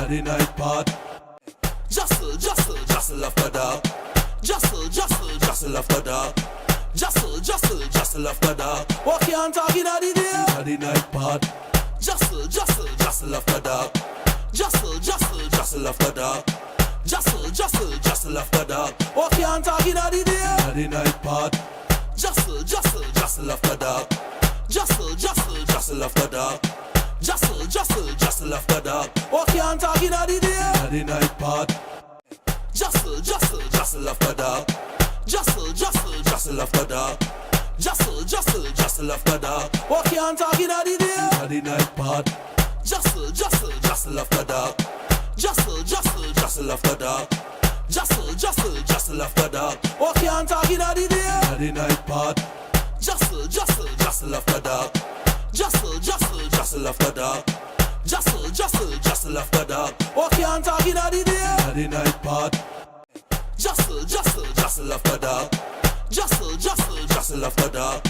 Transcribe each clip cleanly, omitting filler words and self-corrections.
Saturday night part. Jostle after dark. Jostle after dark. Jostle after dark. What can't talk in the day? Saturday night part. Jostle after dark. Jostle after dark. Jostle after dark. What can't talk in the day? Saturday night part. Jostle after dark. Jostle after dark. Jostle after dark. What can't talk in the day? Saturday night part. Jostle after dark. Jostle after dark. Jostle after dark. What can't talk in the day? Saturday night part. Jostle after dark. Jostle after dark. Jostle after dark. What can't talk in the day? Saturday night part. Jostle after dark. Jostle after dark. Jostle after dark. What can't talk in the day? Saturday night part. Jostle after dark. Jostle after dark. Jostle after dark. What can't talk in the day? Saturday night part. Jostle after dark. Jostle after dark.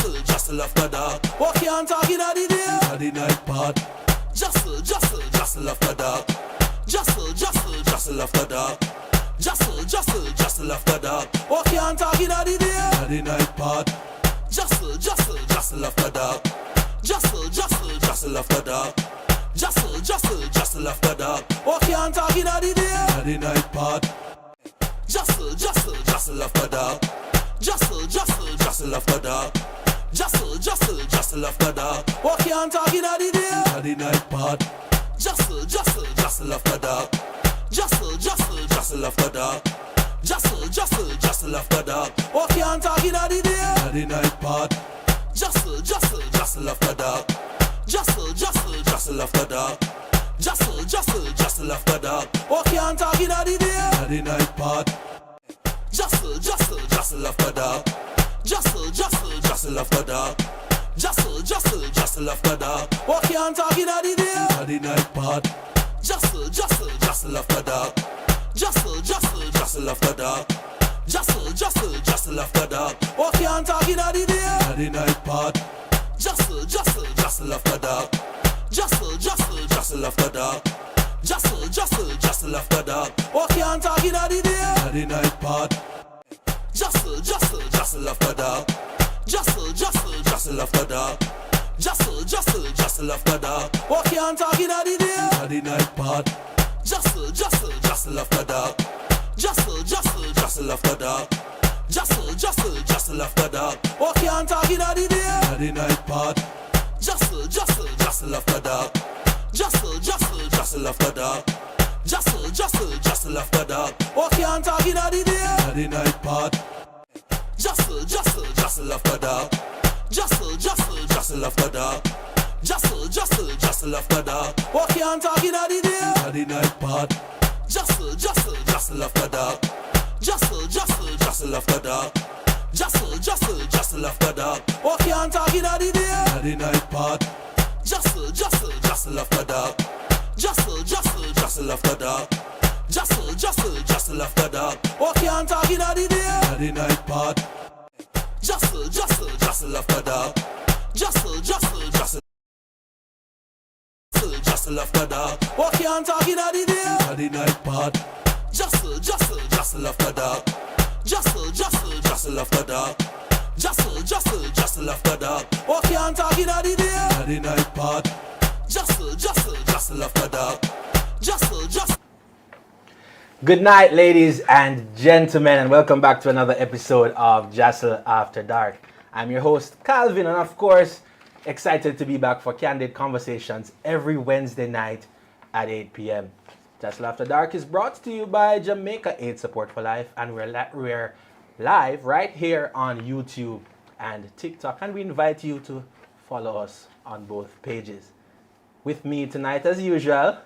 Jostle after dark. What can't talk in the day? Saturday night part. Jostle after dark. Jostle after dark. Jostle after dark. What can't talk in the day? Saturday night part. Jostle after dark. Jostle after dark. Jostle after dark. What can't talk in the day? Saturday night part. Jostle after dark. Jostle after dark. Jostle after dark. What can't talk in the day? Saturday night part. Jostle after dark. Jostle after dark. Jostle after dark. What can't talk in the day? Saturday night part. Jostle after dark. Jostle after dark. Jostle after dark. What can't talk in the day? Saturday night part. Jostle after dark. Jostle after dark. Jostle after dark. What can't talk in the day? Saturday night part. Jostle after dark. Jostle after dark. Jostle after dark. What can't talk in the day? Saturday night part. Jostle after dark. Jostle after dark. Jostle after dark. What can't talk in the day? Saturday night part. Jostle after dark. Jostle after dark. Jostle after dark. What can't talk in the day? Saturday night part. Jostle after dark. Jostle after dark. Jostle after dark. What can't talk in the day? Saturday night part. Jostle after dark. Jostle after dark. Jostle after dark. What can't talk in the day? Saturday night part. Jostle after dark. Jostle after dark. Jostle after dark. What can't talk in the day? Saturday night part. Jostle after dark. Jostle after dark. Jostle after dark. What can't talk in the day? Saturday night part. Jostle after dark. Jostle after dark. What can't talk in the day? Saturday night part. Jostle after dark. Jostle after dark. Jostle after dark. What can't talk in the day? Saturday night part. Jostle after dark. Good night, ladies and gentlemen, and welcome back to another episode of JASL After Dark. I'm your host, Calvin, and of course, excited to be back for candid conversations every Wednesday night at 8 p.m. JASL After Dark is brought to you by Jamaica Aid Support for Life, and we're live right here on YouTube and TikTok, and we invite you to follow us on both pages. With me tonight, as usual,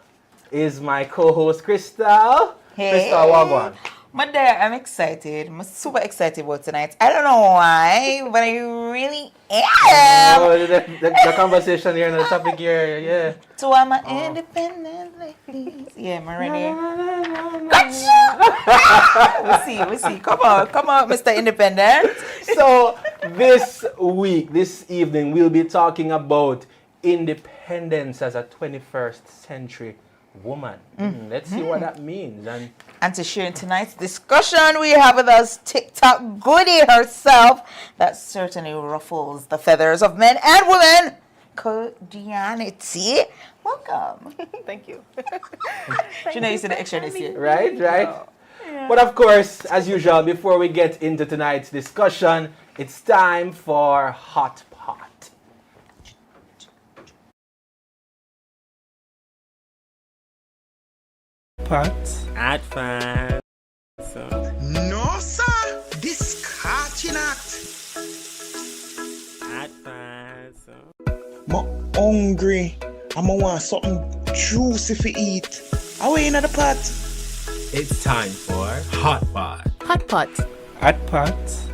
is my co-host, Crystal. Hey. Crystal, wagwan. My dear, I'm excited. I'm super excited about tonight. I don't know why, but I really am. Oh, the conversation here and the topic here, yeah. So I'm an independent lady. Yeah, am I ready? Gotcha! We'll see. Come on, Mr. Independent. So, this evening, we'll be talking about independence as a 21st century woman. Let's see what that means. And to share in tonight's discussion, we have with us TikTok goodie herself that certainly ruffles the feathers of men and women, Cordianity. Welcome. Thank you. You know you said the extra this year. Right. Yeah. But of course, as usual, before we get into tonight's discussion, it's time for Hot Pot. Advance. No, sir. Discarding it. Advance. I'm hungry. I'm want something juicy to eat. Away in the pot. It's time for Hot Pot. Hot pot.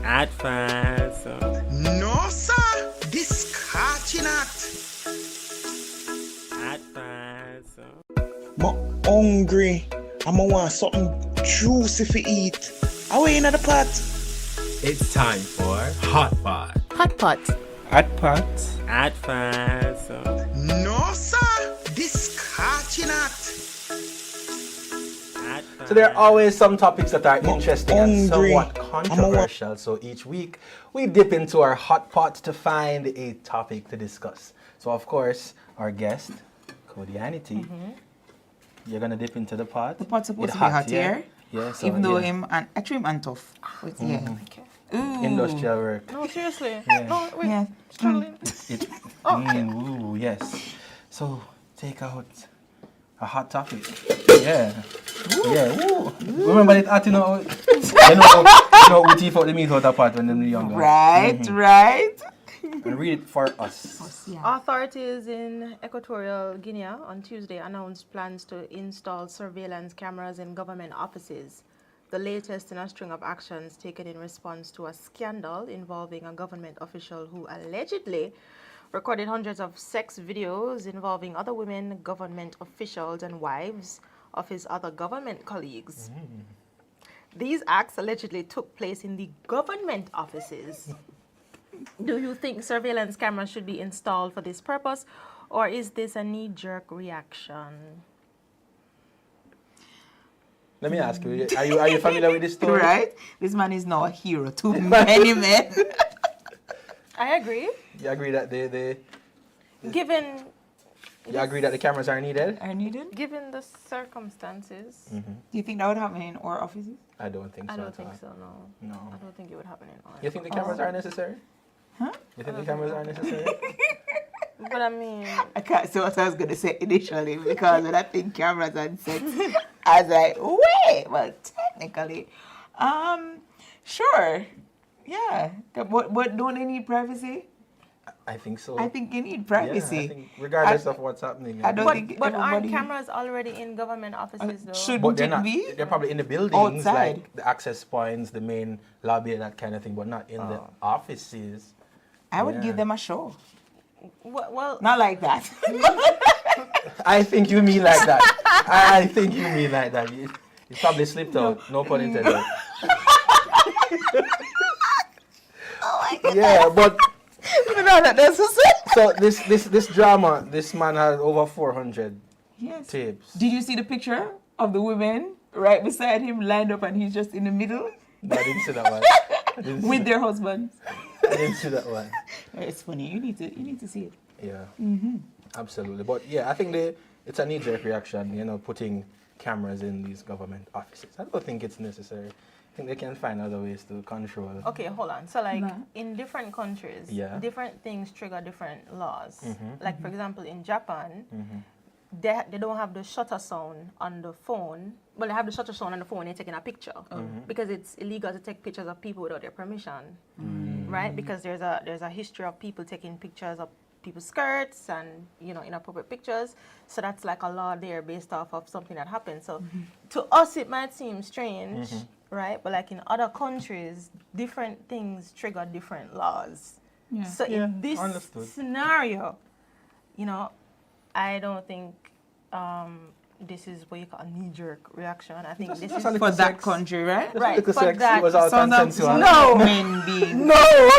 Advance. No, sir. Discarding it. Advance. I'm hungry. I'm want something juicy to eat. Away in the pot. It's time for Hot Pot. Hot pot. Advance. No, sir. Discarding it. So there are always some topics that are interesting and hungry. somewhat controversial. So each week we dip into our hot pot to find a topic to discuss. So of course, our guest, Cordianity, you're gonna dip into the pot. The pot's supposed It's to be hot here. Yeah. So, Even though yeah. actually I'm tough. Yeah. Ooh. Industrial work. No, seriously. Yeah. No, wait. Yeah. Struggling. Ooh, yes. So take out a hot topic. Yeah. Yeah. Ooh. Remember it hot, you know. You know we teeth out the meat out of pot when they're younger. Right. And read it for us. Authorities in Equatorial Guinea on Tuesday announced plans to install surveillance cameras in government offices, the latest in a string of actions taken in response to a scandal involving a government official who allegedly recorded hundreds of sex videos involving other women, government officials, and wives of his other government colleagues. These acts allegedly took place in the government offices. Do you think surveillance cameras should be installed for this purpose, or is this a knee-jerk reaction? Let me ask you, are you familiar with this story? Right? This man is now a hero to many men. I agree. You agree that they Given you agree that the cameras are needed? Are needed? given the circumstances, Do you think that would happen in our offices? I don't think so. I don't at think all. so. No. No. I don't think it would happen in ours. You think the cameras are necessary? Huh? You think the cameras are necessary? But I mean, I can't say what I was going to say initially because when I think cameras and sex, I was like, wait, well, technically, sure, yeah. But don't they need privacy? I think so. I think you need Yeah, privacy. I think regardless of what's happening. I don't think but aren't everybody cameras already in government offices though? should But they're it not. be? They're probably in the buildings, Outside. like the access points, the main lobby, that kind of thing, but not in the offices. I would Yeah. give them a show. Well, Not like that. I think you mean like that. I think you mean like that. It probably slipped out. No pun intended. Yeah, but so this drama, this man has over 400 Yes. tapes. Did you see the picture of the women right beside him lined up and he's just in the middle But I didn't see that one. I didn't see with their husbands? I didn't see that one. It's funny. You need to see it. Yeah, absolutely. But yeah, I think it's a knee-jerk reaction, putting cameras in these government offices. I don't think it's necessary. I think they can find other ways to control. okay, hold on. So like Nah. in different countries, Yeah. different things trigger different laws. Mm-hmm. Like for example, in Japan, they don't have the shutter sound on the phone. Well, they have the shutter sound on the phone when they're taking a picture because it's illegal to take pictures of people without their permission, right? Because there's a history of people taking pictures of people's skirts and inappropriate pictures. So that's like a law there based off of something that happened. So to us it might seem strange, right? But like in other countries, different things trigger different laws. Yeah. So in this understood. scenario, I don't think this is what you call a knee-jerk reaction. I think this is a little For that sex. country, right? right. Little For sex, that, it was all So consensual. no men being no,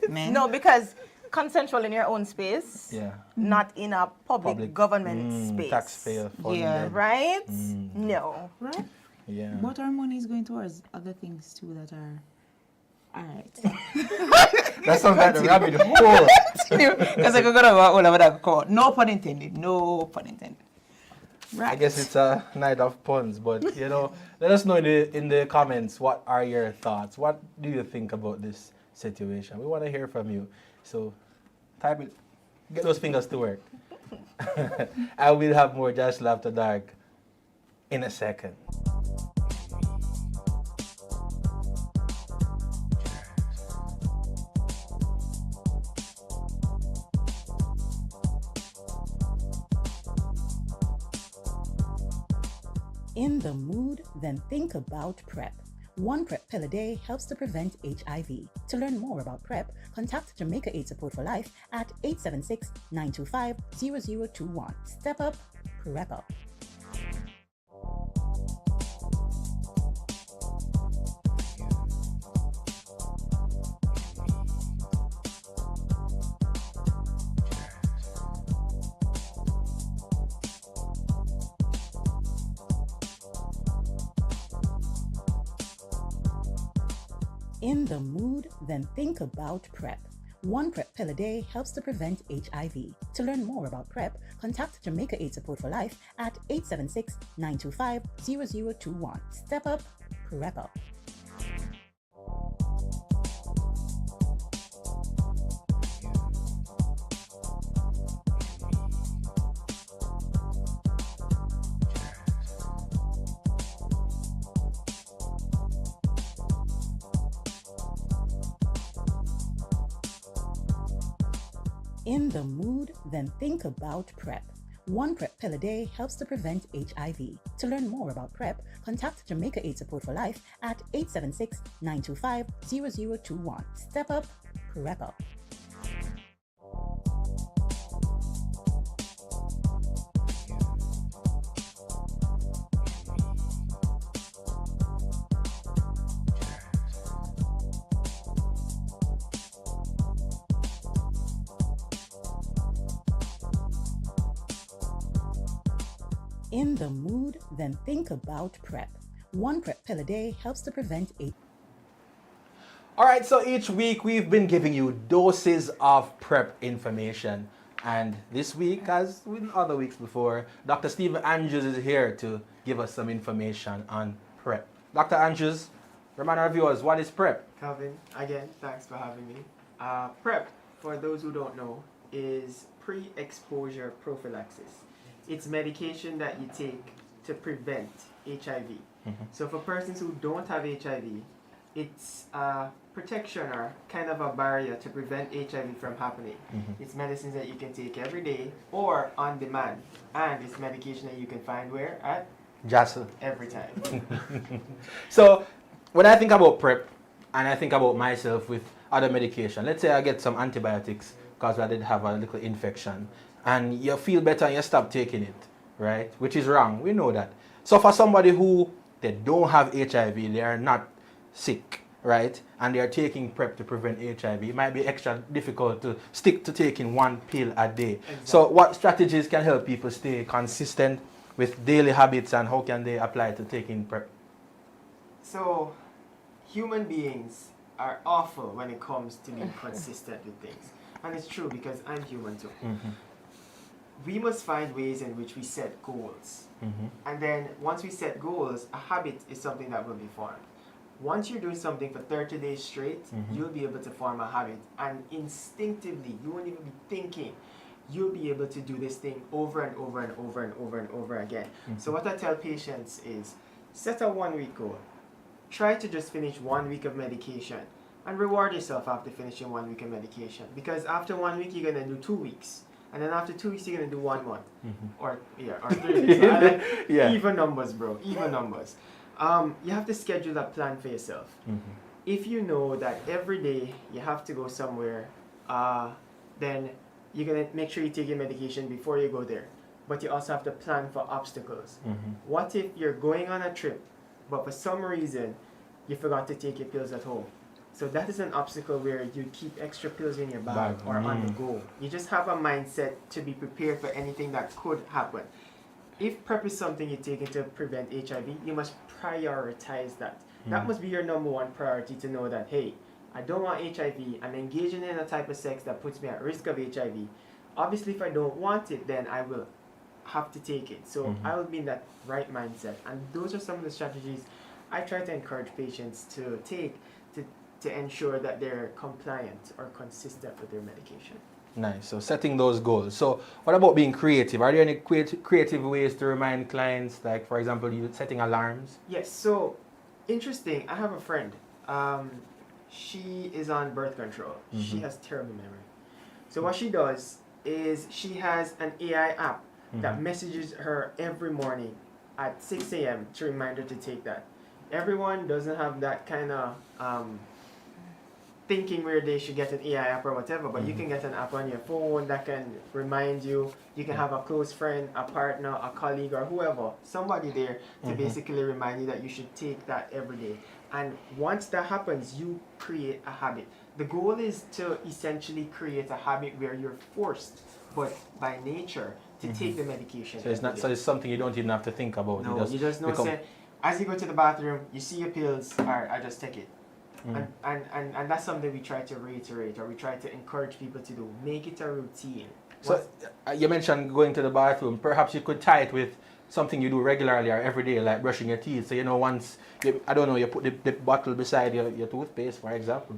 men. no, because consensual in your own space, Yeah. not in a public government space. Taxpayer funded. Yeah. Right? No. Right? Yeah. But our money is going towards other things too that are. Alright. That sounds like the rabbit hole. Because I could go all over that call. No pun intended. No pun intended. Right. I guess it's a night of puns, but let us know in the comments what are your thoughts. What do you think about this situation? We want to hear from you. So type it, get those fingers to work. I will have more JASL After Dark in a second. In the mood? Then think about PrEP. One PrEP pill a day helps to prevent HIV. To learn more about PrEP, contact Jamaica AIDS Support for Life at 876-925-0021. Step up, PrEP up. In the mood? Then think about PrEP. One PrEP pill a day helps to prevent HIV. To learn more about PrEP, contact Jamaica AIDS Support for Life at 876-925-0021. Step up, PrEP up. In the mood? Then think about PrEP. One PrEP pill a day helps to prevent HIV. To learn more about PrEP, contact Jamaica AIDS Support for Life at 876-925-0021. Step up, PrEP up. In the mood? Then think about PrEP. One PrEP pill a day helps to prevent AIDS. All right, so each week we've been giving you doses of PrEP information. And this week, as with other weeks before, Dr. Stephen Andrews is here to give us some information on PrEP. Dr. Andrews, remind our viewers, what is PrEP? Calvin, again, thanks for having me. PrEP, for those who don't know, is pre-exposure prophylaxis. It's medication that you take to prevent HIV. So for persons who don't have HIV, it's a protection or kind of a barrier to prevent HIV from happening. It's medicines that you can take every day or on demand. And it's medication that you can find where? At JASL. every time. So when I think about PrEP and I think about myself with other medication, let's say I get some antibiotics because I did have a little infection, and you feel better and you stop taking it, right? Which is wrong, we know that. So for somebody who they don't have HIV, they are not sick, right? And they are taking PrEP to prevent HIV, it might be extra difficult to stick to taking one pill a day. Exactly. So what strategies can help people stay consistent with daily habits, and how can they apply to taking PrEP? So, human beings are awful when it comes to being consistent with things. And it's true because I'm human too. We must find ways in which we set goals. And then once we set goals, a habit is something that will be formed. Once you're doing something for 30 days straight, you'll be able to form a habit. And instinctively, you won't even be thinking, you'll be able to do this thing over and over and over and over and over again. So what I tell patients is, set a 1 week goal. Try to just finish 1 week of medication and reward yourself after finishing 1 week of medication. Because after 1 week, you're gonna do 2 weeks. And then after 2 weeks, you're gonna do 1 month. Or 3 weeks. Yeah. Even numbers, bro, even numbers. You have to schedule a plan for yourself. If you know that every day you have to go somewhere, then you're gonna make sure you take your medication before you go there. But you also have to plan for obstacles. What if you're going on a trip, but for some reason you forgot to take your pills at home? So that is an obstacle where you keep extra pills in your bag Bag, or on the go. You just have a mindset to be prepared for anything that could happen. If PrEP is something you take to prevent HIV, you must prioritize that. That must be your number one priority, to know that, hey, I don't want HIV, I'm engaging in a type of sex that puts me at risk of HIV. Obviously, if I don't want it, then I will have to take it. So I will be in that right mindset. And those are some of the strategies I try to encourage patients to take to ensure that they're compliant or consistent with their medication. Nice. So setting those goals. So what about being creative? Are there any creative ways to remind clients, like for example, you setting alarms? Yes. So interesting. I have a friend. She is on birth control. She has terrible memory. So what she does is she has an AI app that messages her every morning at 6 a.m. to remind her to take that. Everyone doesn't have that kind of thinking where they should get an AI app or whatever, but you can get an app on your phone that can remind you. You can have a close friend, a partner, a colleague, or whoever, somebody there to basically remind you that you should take that every day. And once that happens, you create a habit. The goal is to essentially create a habit where you're forced, but by nature, to take the medication. So it's not. every So day. it's something you don't even have to think about. No, you just know. Say, as you go to the bathroom, you see your pills. All right, I just take it. And that's something we try to reiterate, or we try to encourage people to do. Make it a routine. So you mentioned going to the bathroom. Perhaps you could tie it with something you do regularly or every day, like brushing your teeth. So once I don't know, you put the bottle beside your toothpaste, for example.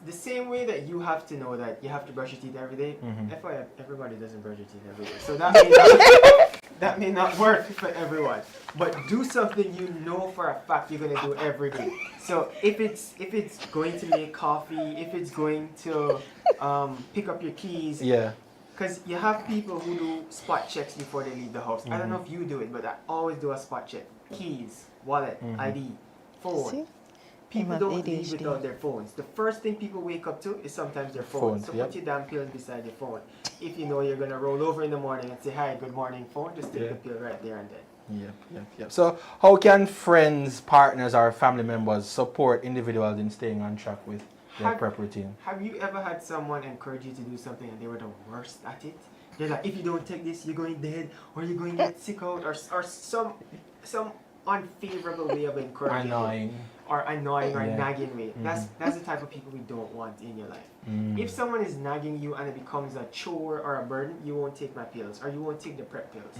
The same way that you have to know that you have to brush your teeth every day. FYI, everybody doesn't brush your teeth every day, so that may not work for everyone. But do something you know for a fact you're gonna do every day. So if it's going to make coffee, if it's going to pick up your keys, because you have people who do spot checks before they leave the house. I don't know if you do it, but I always do a spot check. Keys, wallet, ID, phone. See? People don't leave ADHD. without their phones. The first thing people wake up to is sometimes their phones. So Yep. put your damn pills beside your phone. If you know you're going to roll over in the morning and say, hi, good morning, phone, just take the pill right there and then. Yep. So how can friends, partners, or family members support individuals in staying on track with their PrEP routine? Have you ever had someone encourage you to do something and they were the worst at it? They're like, if you don't take this, you're going dead, or you're going to get sick out, or some unfavorable way of encouraging you. Or annoying or nagging way. That's the type of people we don't want in your life. If someone is nagging you and it becomes a chore or a burden, you won't take my pills, or you won't take the PrEP pills.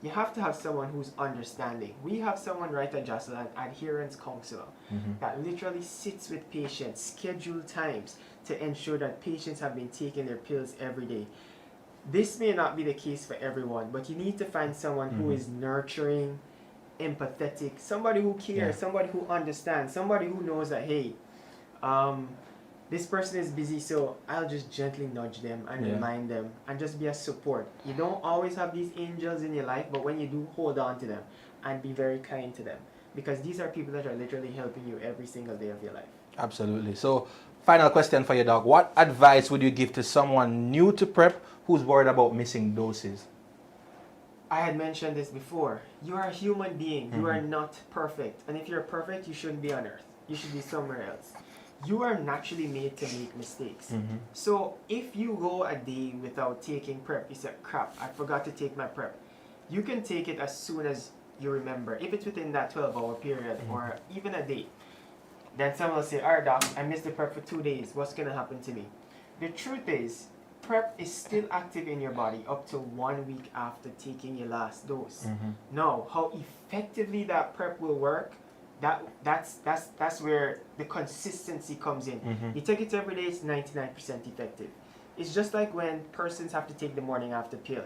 You have to have someone who's understanding. We have someone right at JASL, an adherence counselor, that literally sits with patients, schedule times to ensure that patients have been taking their pills every day. This may not be the case for everyone, but you need to find someone who is nurturing, empathetic, somebody who cares, somebody who understands, somebody who knows that, hey, this person is busy, so I'll just gently nudge them and remind them and just be a support. You don't always have these angels in your life, but when you do, hold on to them and be very kind to them, because these are people that are literally helping you every single day of your life. Absolutely. So final question for you, Doc. What advice would you give to someone new to PrEP who's worried about missing doses? I had mentioned this before. You are a human being. You are not perfect. And if you're perfect, you shouldn't be on earth. You should be somewhere else. You are naturally made to make mistakes. So if you go a day without taking PrEP, you say, crap, I forgot to take my PrEP. You can take it as soon as you remember. If it's within that 12-hour period or even a day, then someone will say, all right, doc, I missed the PrEP for 2 days. What's going to happen to me? The truth is, PrEP is still active in your body up to 1 week after taking your last dose. Now, how effectively that PrEP will work, that's where the consistency comes in. You take it every day, it's 99% effective. It's just like when persons have to take the morning after pill.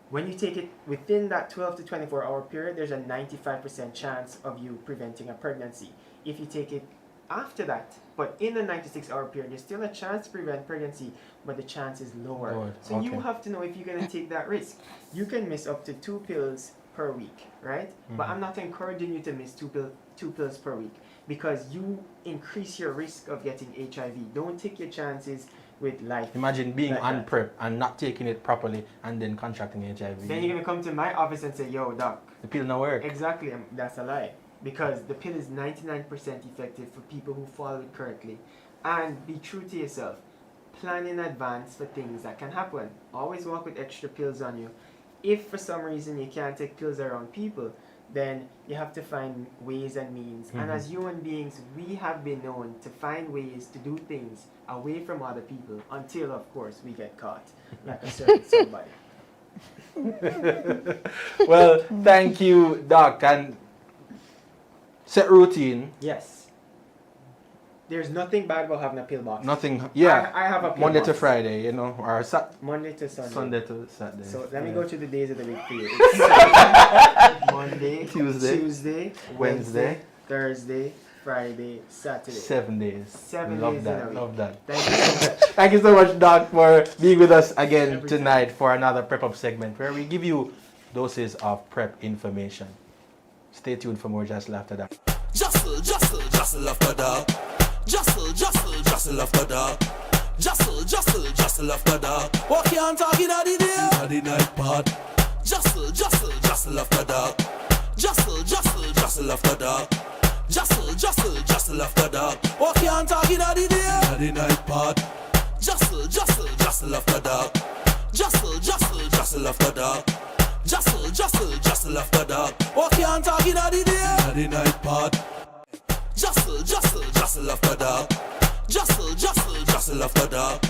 When you take it within that 12 to 24 hour period, there's a 95% chance of you preventing a pregnancy. If you take it after that, but in the 96-hour period, there's still a chance to prevent pregnancy, but the chance is lower. So you have to know if you're going to take that risk. You can miss up to 2 pills per week, right? But I'm not encouraging you to miss 2 pills per week, because you increase your risk of getting HIV. Don't take your chances with life. Imagine being like on that. PrEP and not taking it properly and then contracting HIV. Then you're going to come to my office and say, yo, doc, the pill not work. exactly, that's a lie. because the pill is 99% effective for people who follow it correctly. And be true to yourself. Plan in advance for things that can happen. Always walk with extra pills on you. If for some reason you can't take pills around people, then you have to find ways and means. And as human beings, we have been known to find ways to do things away from other people until, of course, we get caught, like a certain somebody. Well, thank you, Doc. And set routine. Yes. There's nothing bad about having a pill box. Nothing. Yeah. I have a pill Monday box. to Friday, you know, or Monday to Sunday. Sunday to Saturday. So let me Yeah. go through the days of the week for you. It's Monday, Tuesday, Wednesday, Thursday, Friday, Saturday. 7 days. 7 Love days that. in a week. Love that. Thank you so much. Thank you so much, Doc, for being with us again Every tonight for another Prep Up segment where we give you doses of prep information. Stay tuned for more JASL after that. Jostle, jostle, jostle after dark. Jostle, jostle, jostle after dark. Jostle, jostle, jostle after dark. What you talking at the day? At the night part. Jostle, jostle, jostle after dark. Jostle, jostle, jostle after dark. Jostle, jostle, jostle after dark. What you talking at the day? At the night part. Jostle, jostle, jostle after dark. Jostle, jostle, jostle after dark. Jostle, jostle, jostle after dark. What you talking at the day? At the night part. Jostle, jostle, jostle after dark. Jostle, jostle, jostle after dark.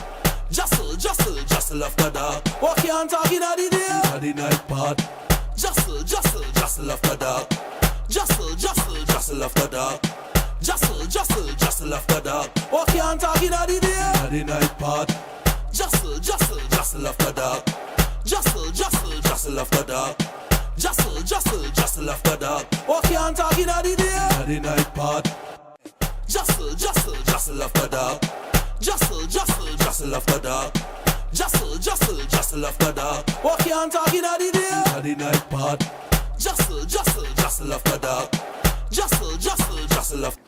Jostle, jostle, jostle after dark. What you talking at the day? At the night part. Jostle, jostle, jostle after dark. Jostle, jostle, jostle after dark. Jostle, jostle, jostle after dark. What you talking at the day? At the night part. Jostle, jostle, jostle after dark. Jostle, jostle, jostle after dark. Jostle, jostle, jostle after dark. What you talking at the day? At the night part. Jostle, jostle, jostle after dark. Jostle, jostle, jostle after dark. Jostle, jostle, jostle after dark. What you talking at the day? At the night part. Jostle, jostle, jostle after dark. Jostle, jostle, jostle after.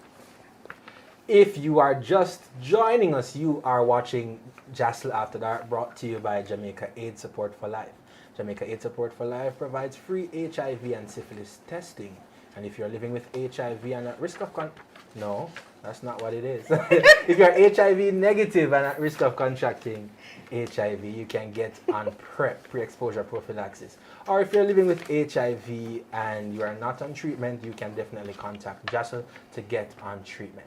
If you are just joining us, you are watching JASL After Dark, brought to you by Jamaica AIDS Support for Life. Jamaica AIDS Support for Life provides free HIV and syphilis testing. And if you're living with HIV and at risk of no, that's not what it is. If you're HIV negative and at risk of contracting HIV, you can get on PrEP, pre-exposure prophylaxis. Or if you're living with HIV and you are not on treatment, you can definitely contact JASL to get on treatment.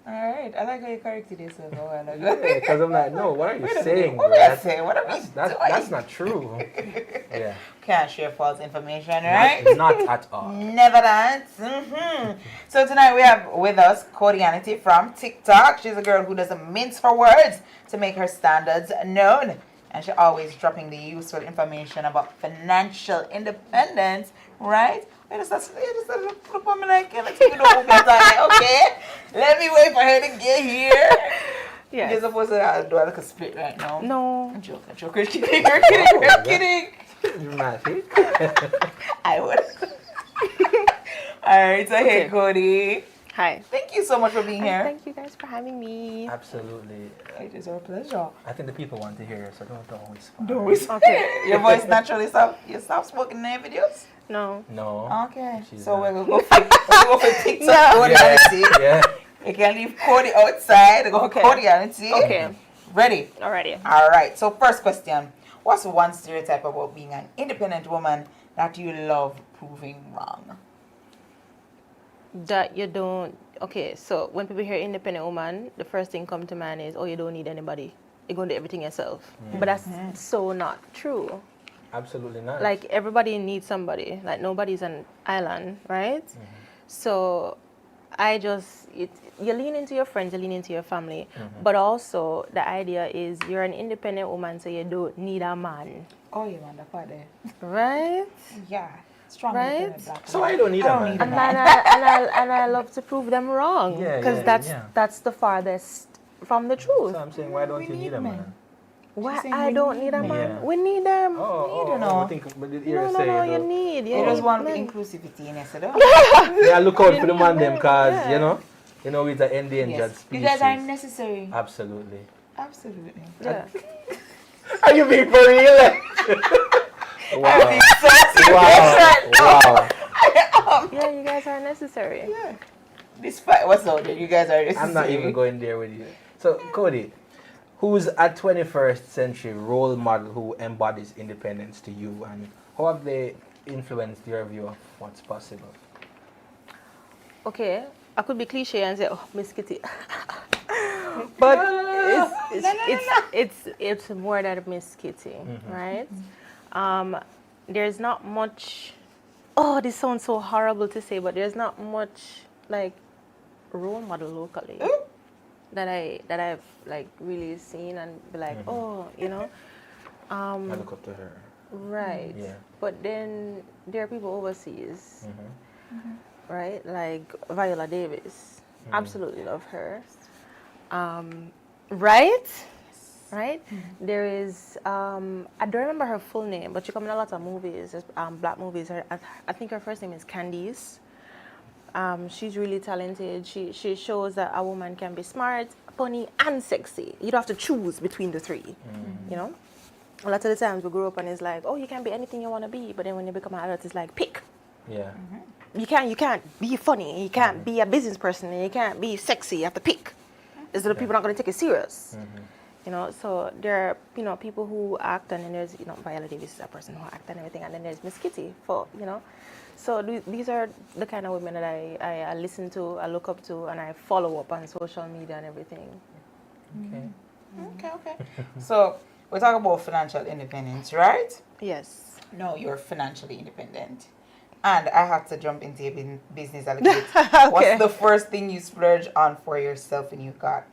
Alright, I like how you corrected yourself a while ago. Because I'm like, no, what are you Wait a saying, minute, bro? what am I saying? What am I That's not true. Yeah. Can't share false information, right? Not at all. Never that. So tonight we have with us Codianity from TikTok. She's a girl who doesn't mince her words to make her standards known. And she's always dropping the useful information about financial independence, right? Let's put on me like, let's take it over time, okay? Let me wait for her to get here. Yes. You're supposed to do like a split right now. No. I'm joking, I'm kidding, I'm kidding. Dramatic. I would. Alright, so hey Okay. Cody. Hi. Thank you so much for being here. Thank you guys for having me. Absolutely. It is our pleasure. I think the people want to hear it, so don't whisper. Don't whisper. Okay. Your voice naturally you stop smoking in their videos? No. No. Okay. She's So not. we're gonna go for TikTok Codianity. Yeah. You can leave Cody outside and go Okay. for Codianity. Okay. Ready? Alrighty. Alright, so first question. What's one stereotype about being an independent woman that you love proving wrong? That you don't. Okay, so when people hear independent woman, the first thing come to mind is, oh, you don't need anybody. You're going to do everything yourself. But that's so not true. Absolutely not. Like everybody needs somebody. Like nobody's an island, right? So you lean into your friends, you lean into your family. But also the idea is you're an independent woman, so you don't need a man, Oh, you want that part there. right? Yeah. Strong Right? independent black So woman. I don't need I a don't man. need a And I love to prove them wrong, Yeah, because yeah. that's the farthest from the truth. So I'm saying, why don't We you need need a men. man? Why saying I we don't need need a men. man? Yeah. We need them. I think, but did you No, say, you need. You just want men. inclusivity in yesterday. yeah, look out for the man them, cause you know, it's an endangered Yes. species. You guys are necessary. Absolutely. Absolutely. Yeah. Are you being for real? Wow. I'm being so serious Wow. right now. Wow. Yeah, you guys are necessary. Yeah. Despite what's out there, you guys are necessary. I'm not even going there with you. So, Cody, who's a 21st century role model who embodies independence to you, and how have they influenced your view of what's possible? Okay, I could be cliche and say, oh, Miss Kitty. But it's more than Miss Kitty, right? There's not much, oh, this sounds so horrible to say, but there's not much like role model locally that I've like really seen and be like, oh, you know. I look up to her. Right. Yeah. But then there are people overseas, right? Like Viola Davis. Absolutely love her. Right? Right? There is, I don't remember her full name, but she comes in a lot of movies, black movies. I think her first name is Candice. She's really talented. She shows that a woman can be smart, funny, and sexy. You don't have to choose between the three, you know? A lot of the times we grow up and it's like, oh, you can be anything you want to be, but then when you become an adult, it's like, pick. Yeah. You can't be funny, you can't be a business person, and you can't be sexy, you have to pick. Is that people are not going to take it serious? You know, so there are, you know, people who act, and then there's, you know, Viola Davis is a person who acts and everything, and then there's Miss Kitty, you know. So these are the kind of women that I listen to, I look up to, and I follow up on social media and everything. Okay. So we're talking about financial independence, right? Yes. No, you're financially independent. And I have to jump into your business a little bit. What's the first thing you splurge on for yourself when you got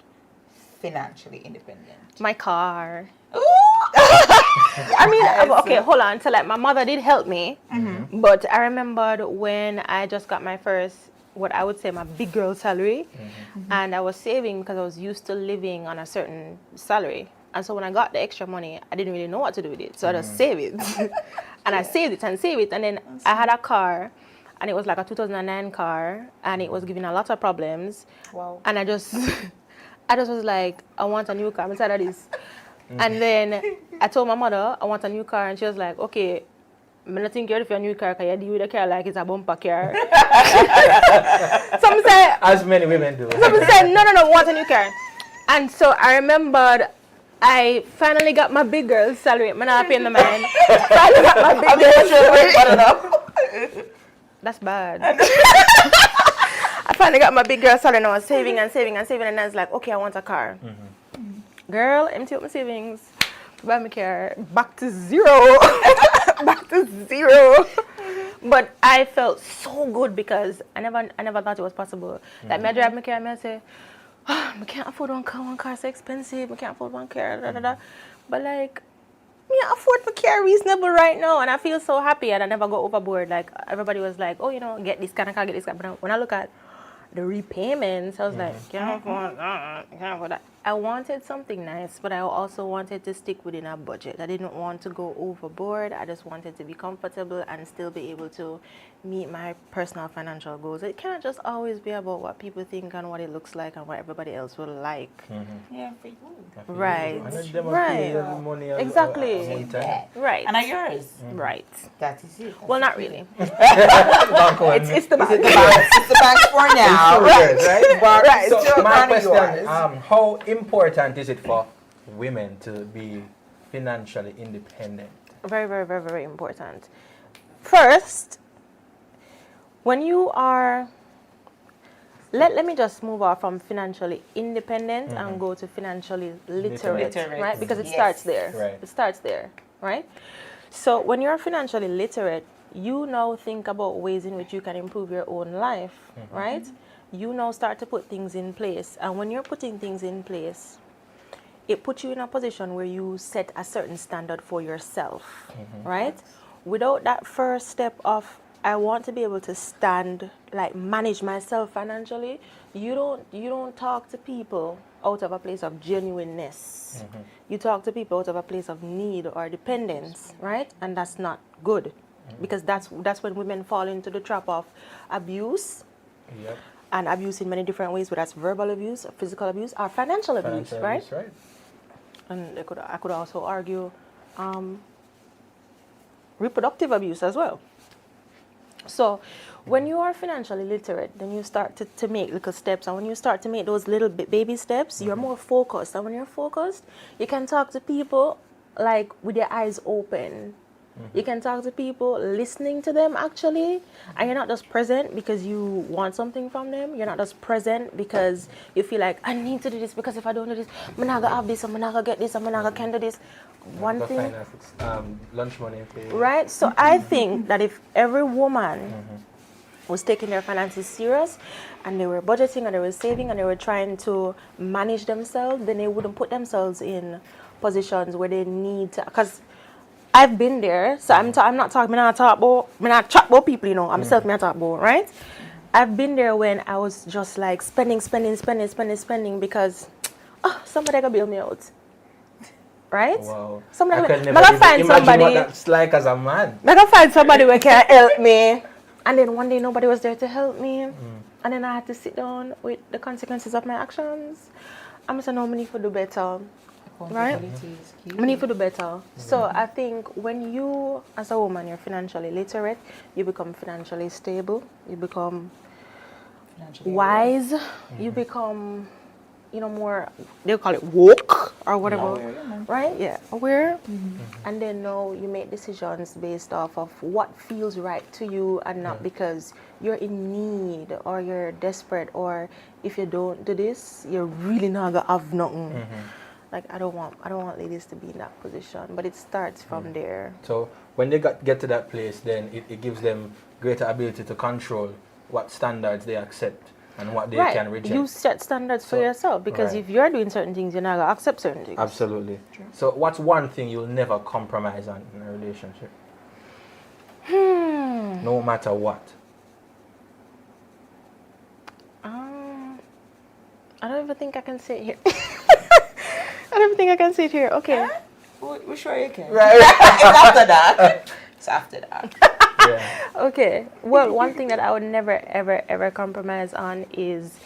financially independent? My car. I mean, okay, hold on. So, like, my mother did help me, but I remembered when I just got my first, what I would say, my big girl salary, and I was saving because I was used to living on a certain salary. And so when I got the extra money, I didn't really know what to do with it. So I just saved it. And I saved it and saved it. And then I had a car, and it was like a 2009 car, and it was giving a lot of problems. Wow. And I just was like, I want a new car. I'm tired of this. And then I told my mother I want a new car, and she was like, okay, I'm not thinking if you're a new car, because you deal with a car like it's a bumper car. Some say, as many women do. Some said, no, I want a new car. And so I remembered I finally got my big girl salary. I'm not paying the man. Finally got my big girl salary. That's bad. I finally got my big girl salary, and I was saving, and I was like, okay, I want a car. Girl, empty up my savings, buy my car, back to zero. But I felt so good because I never thought it was possible. Like, I drive my car, and I say, I can't afford one car so expensive, I can't afford one car, But like, I afford my car reasonable right now, and I feel so happy, and I never go overboard. Like, everybody was like, oh, you know, get this kind of car, get this car. But when I look at the repayments, I was like, can't afford that. I wanted something nice, but I also wanted to stick within a budget. I didn't want to go overboard. I just wanted to be comfortable and still be able to meet my personal financial goals. It can't just always be about what people think and what it looks like and what everybody else will like. Yeah, for you. Right. Money exactly. Right. And are yours? Right. That is it. Well, not really. It's the bank. It's the bank for now. Right. So my question, how important is it for women to be financially independent? Very, very, very, very important. First, when you are, let me just move off from financially independent and go to financially literate, right? Because it starts there. Right. It starts there, right? So when you're financially literate, you now think about ways in which you can improve your own life, right? You now start to put things in place. And when you're putting things in place, it puts you in a position where you set a certain standard for yourself, right? Without that first step of, I want to be able to stand, like manage myself financially, you don't talk to people out of a place of genuineness. You talk to people out of a place of need or dependence, right? And that's not good. Because that's when women fall into the trap of abuse. Yep. And abuse in many different ways, whether that's verbal abuse, physical abuse, or financial abuse, right? And I could also argue reproductive abuse as well. So when you are financially literate, then you start to make little steps. And when you start to make those little baby steps, you're more focused. And when you're focused, you can talk to people like with your eyes open. You can talk to people listening to them actually, and you're not just present because you want something from them. You're not just present because you feel like I need to do this because if I don't do this, I'm not gonna have this, I'm not gonna get this, I'm not gonna can do this. One Go thing, find lunch money for you. right? So I think that if every woman was taking their finances serious and they were budgeting and they were saving and they were trying to manage themselves, then they wouldn't put themselves in positions where they need to, because I've been there, so I'm not talking about people, you know. I'm self me talk about, right? I've been there when I was just like spending because somebody gonna bail me out, right? Wow. Somebody I can gonna never find imagine somebody. what that's like as a man. I gonna find somebody who can help me, and then one day nobody was there to help me, and then I had to sit down with the consequences of my actions. I'm saying no, I need to do better. Right? We need to do better. So I think when you, as a woman, you're financially literate, you become financially stable, you become wise, you become, you know, more, they call it woke or whatever, right? Yeah, aware. And then now you make decisions based off of what feels right to you and not because you're in need or you're desperate or if you don't do this, you're really not gonna have nothing. Like I don't want ladies to be in that position, but it starts from there. So when they get to that place, then it gives them greater ability to control what standards they accept and what they can reject. You set standards for yourself because if you're doing certain things, you're not gonna accept certain things. Absolutely. True. So what's one thing you'll never compromise on in a relationship? No matter what. I don't even think I can say it here. I don't think I can say it here. Okay. We're sure you can. Right. It's after that. It's after that. Yeah. Okay. Well, one thing that I would never, ever, ever compromise on is,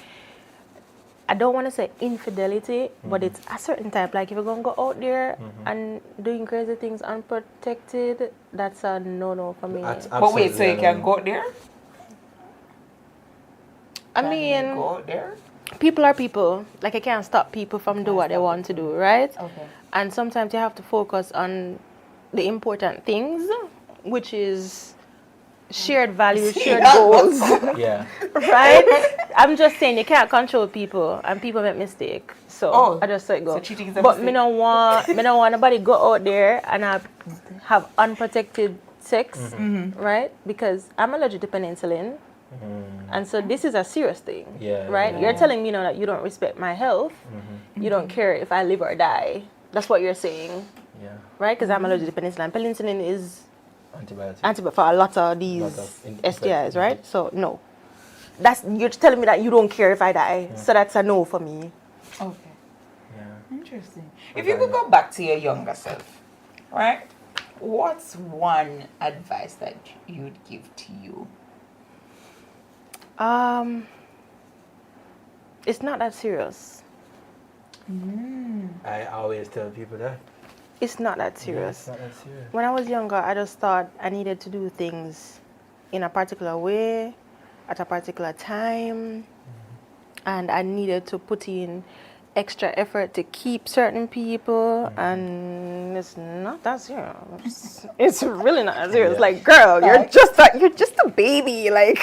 I don't want to say infidelity, but it's a certain type. Like if you're going to go out there and doing crazy things unprotected, that's a no-no for me. But wait, so you can go out there? I Can mean, you go out there? people are people. Like I can't stop people from doing what they want to do, right? Okay. And sometimes you have to focus on the important things, which is shared values, shared goals. Yeah. Right? I'm just saying you can't control people and people make mistakes. So I just let it go. So cheating is a but mistake. me don't want nobody go out there and have unprotected sex, right? Because I'm allergic to penicillin. And so this is a serious thing, right? You're telling me now that you don't respect my health. You don't care if I live or die. That's what you're saying, right? Because I'm allergic to penicillin. Penicillin is antibiotic for a lot of these STIs, right? So no, you're telling me that you don't care if I die. So that's a no for me. Okay. Yeah. Interesting. If you could go back to your younger self, right? What's one advice that you'd give to you? It's not that serious. I always tell people that. It's not that serious. It's not that serious. When I was younger, I just thought I needed to do things in a particular way, at a particular time, and I needed to put in extra effort to keep certain people, and it's not that serious. It's really not that serious. Like, girl, you're just a baby. Like,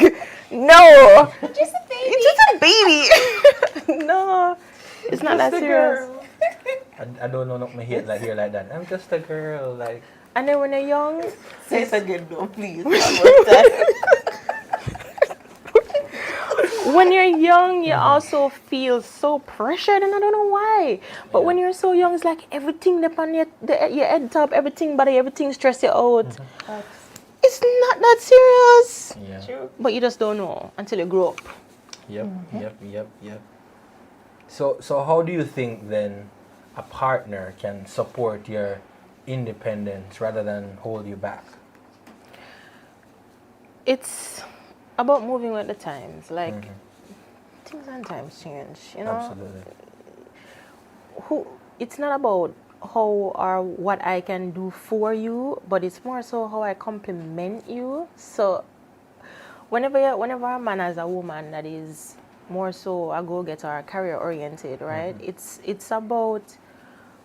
no, Just a baby. you're just a baby. No, it's not that serious. I don't know nothing here like that. I'm just a girl, like. And then when they're young, Say it again, though, please. when you're young, you also feel so pressured, and I don't know why. But when you're so young, it's like everything upon your head top, everything stress you out. It's not that serious. Yeah. True. But you just don't know until you grow up. Yep. So how do you think then a partner can support your independence rather than hold you back? It's about moving with the times. Like, things and times change, you know? Absolutely. It's not about how or what I can do for you, but it's more so how I compliment you. So whenever a man has a woman that is more so a go-getter, career oriented, right? It's about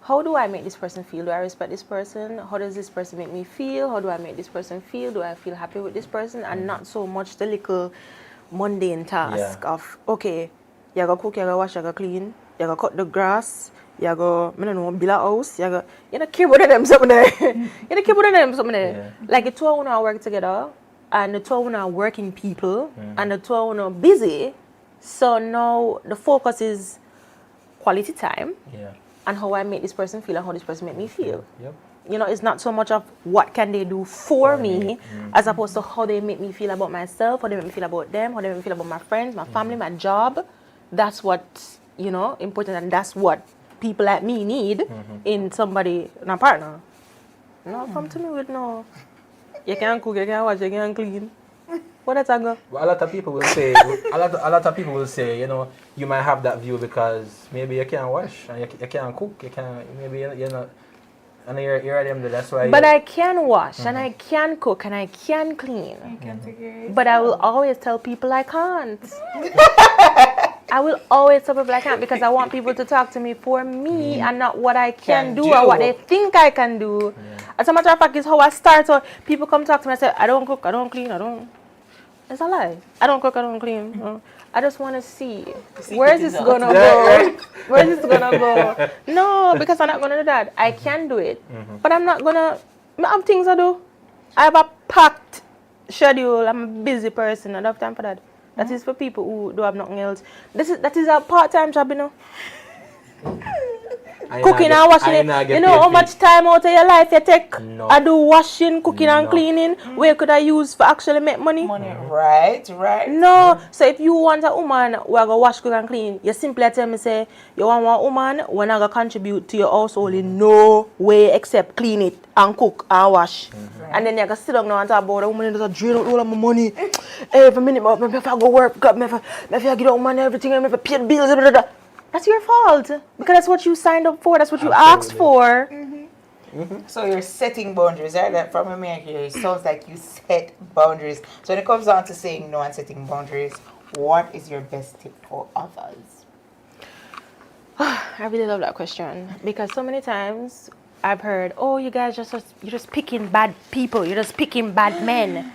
how do I make this person feel? Do I respect this person? How does this person make me feel? How do I make this person feel? Do I feel happy with this person? And not so much the little mundane task of, okay, you gotta cook, you gotta wash, you gotta clean, you gotta cut the grass, you gotta, I don't know, build a house, you gotta keep with them something there. You gotta keep with them something there. Like the two of them work together, and the two of them are working people, and the two of them are busy. So now the focus is quality time. And how I make this person feel and how this person make me feel. You know, it's not so much of what can they do for me, as opposed to how they make me feel about myself, how they make me feel about them, how they make me feel about my friends, my family, my job. That's what, you know, important, and that's what people like me need in somebody, in a partner. No, come to me with no, you can't cook, you can't wash, you can't clean. What that's go? Well, a lot of people will say, a lot of people will say, you know, you might have that view because maybe you can't wash and you can't cook, you can't, maybe you're not, and you're them, that's why. But I can wash and I can cook and I can clean. I can take care of yourself. But I will always tell people I can't. I will always tell people I can't because I want people to talk to me for me and not what I can do or what they think I can do. As a matter of fact, it's how I start. So people come talk to me and say, I don't cook, I don't clean, I don't. It's a lie. I don't cook, I don't clean. No. I just want to see where is this gonna go? Where is this gonna go? No, because I'm not gonna do that. I can do it, but I'm not gonna. I have things I do. I have a packed schedule. I'm a busy person. I don't have time for that. That is for people who don't have nothing else. That is a part-time job, you know. Cooking and washing it. You know how much time out of your life you take? No. I do washing, cooking and cleaning. Where could I use for actually make money? Right. No. So if you want a woman who I go wash, cook and clean, you simply tell me say you want one woman when I go contribute to your household in no way except clean it and cook and wash. And then you can sit down now and talk about a woman that drain out all of my money. Every minute, if I go work, if I get out money, everything, if I pay the bills, blah, blah, blah. That's your fault because that's what you signed up for. That's what you asked for. So you're setting boundaries, right? Like from me here, it sounds like you set boundaries. So when it comes down to saying no and setting boundaries, what is your best tip for others? I really love that question because so many times I've heard, oh, you guys you're just picking bad people. You're just picking bad men.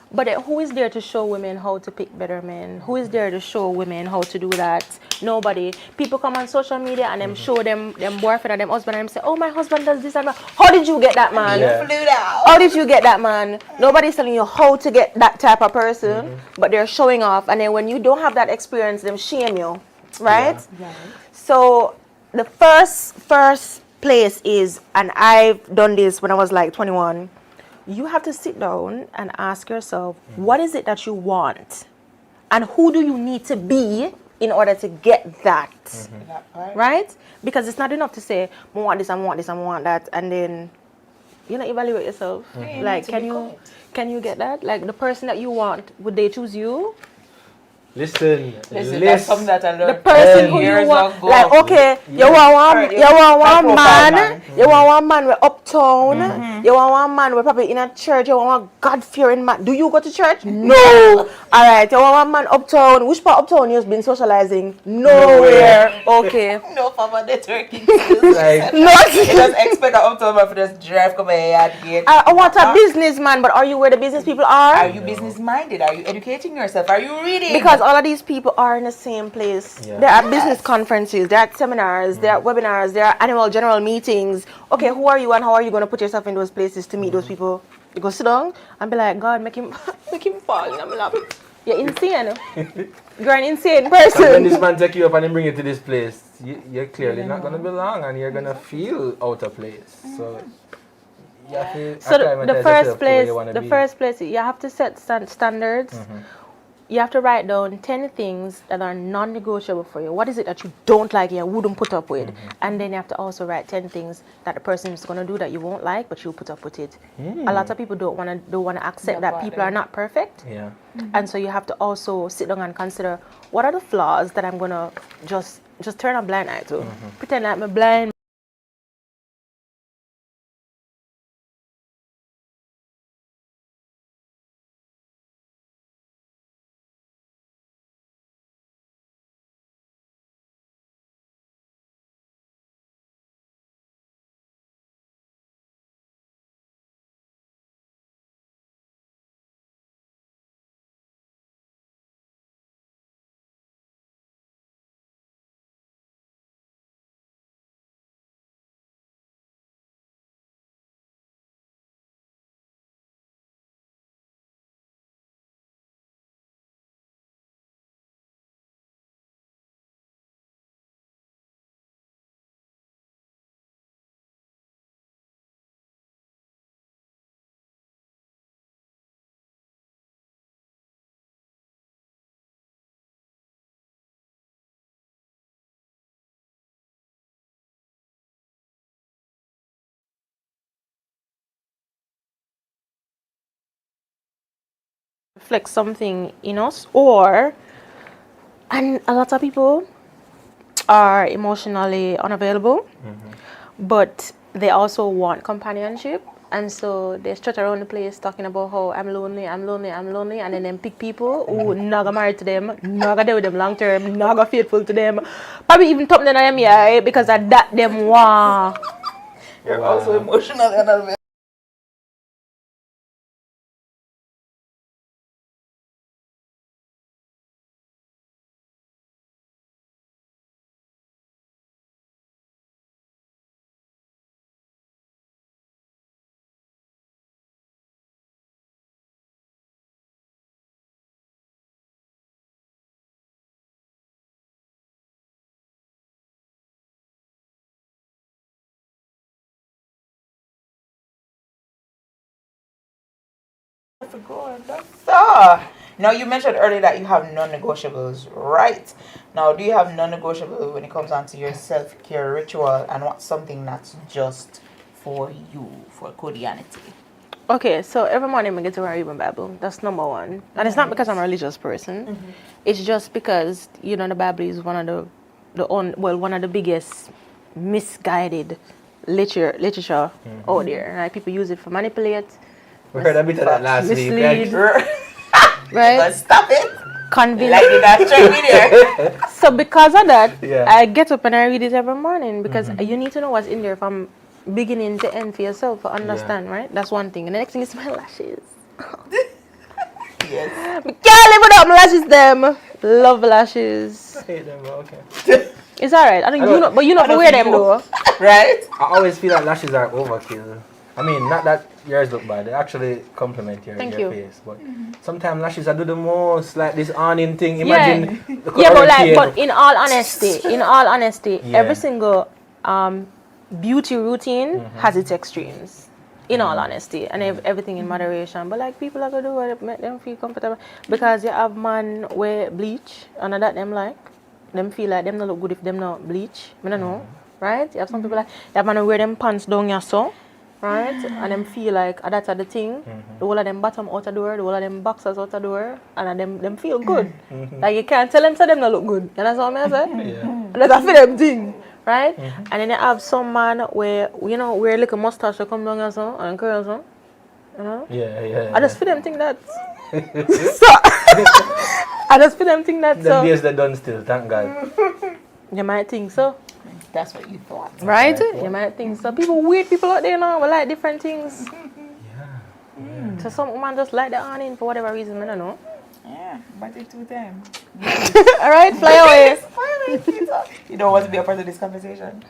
But who is there to show women how to pick better men? Who is there to show women how to do that? Nobody. People come on social media and them show them boyfriend and them husband and them say, oh, my husband does this and that. How did you get that man? How did you get that man? Nobody's telling you how to get that type of person, but they're showing off. And then when you don't have that experience, them shame you, right? So the first place is, and I've done this when I was like 21, you have to sit down and ask yourself, what is it that you want? And who do you need to be in order to get that? Right? Because it's not enough to say, I want this, I want this, I want that, and then, you know, evaluate yourself. Like, can you get that? Like, the person that you want, would they choose you? Listen, that's something that I learned. The person who you want, like, okay, you want one man, you want one man with uptown, you want one man with probably in a church, you want one God-fearing man. Do you go to church? No. All right, you want one man uptown. Which part uptown you've been socializing? Nowhere. Okay. No formal networking skills. Like, You just expect an uptown man to just drive come here and get. I want a businessman, but are you where the business people are? Are you business-minded? Are you educating yourself? Are you reading? Because all of these people are in the same place. There are business conferences, there are seminars, there are webinars, there are annual general meetings. Okay, who are you and how are you going to put yourself in those places to meet those people? You go sit down and be like, God, make him fall in my lap. You're insane. You're an insane person. And when this man take you up and then bring you to this place, you're clearly not going to belong and you're going to feel out of place. So you have to the first place, you have to set standards. You have to write down 10 things that are non-negotiable for you. What is it that you don't like and you wouldn't put up with? And then you have to also write 10 things that the person is going to do that you won't like, but you'll put up with it. A lot of people don't want to accept that people are not perfect. And so you have to also sit down and consider, what are the flaws that I'm going to just turn a blind eye to? Pretend like I'm blind. reflect something in us, or and a lot of people are emotionally unavailable, but they also want companionship, and so they strut around the place talking about how I'm lonely, I'm lonely, I'm lonely, and then them pick people who not gonna marry to them, not gonna deal with them long term, not gonna faithful to them, probably even top them than them, yeah, because of that them want. You're also emotional and Now you mentioned earlier that you have non-negotiables, right? Now, do you have non-negotiable when it comes on to your self-care ritual, and what's something that's just for you, for Kodianity? Okay, so every morning I get to read my Bible. That's number one. And it's not because I'm a religious person. It's just because, the Bible is one of one of the biggest misguided literature out there. Like, people use it for manipulate. We heard a bit of that last week. Mislead. Right? Right? But stop it! Convince. Like you got straight me there. So because of that, Yeah. I get up and I read it every morning, because you need to know what's in there from beginning to end for yourself to understand, right? That's one thing. And the next thing is my lashes. Yes. I can't live without my lashes, them. Love lashes. I hate them, but okay. It's alright. I don't but you know for wear them though. Right? I always feel like lashes are overkill. I mean, not that yours look bad. They actually complement your Thank you. face. But sometimes lashes I do the most, like this awning thing. Imagine. Yeah, but in all honesty, Yeah. every single beauty routine has its extremes. In all honesty, and everything in moderation. But like, people are gonna do what make them feel comfortable, because you have man wear bleach and that them like them feel like them not look good if them not bleach. I don't know, right? You have some people like you have man wear them pants down your so, right? And them feel like that's the thing. The whole of them bottom out the door, the whole of them boxers out the door, and them feel good. Like, you can't tell them so them not look good. You know what I say? Yeah. That's a feel them thing. Right? And then you have some man where, wear a little mustache to come down or so, and curls, you know? Yeah. I just feel them think that. So, I just feel them think that. The days they're done still, thank God. You might think so. That's what you thought. Right? You might think so. Weird people out there now, we like different things. Yeah. So some man just like the awning for whatever reason, I don't know. Yeah, but it 2 times. Alright, fly away. You don't want to be a part of this conversation.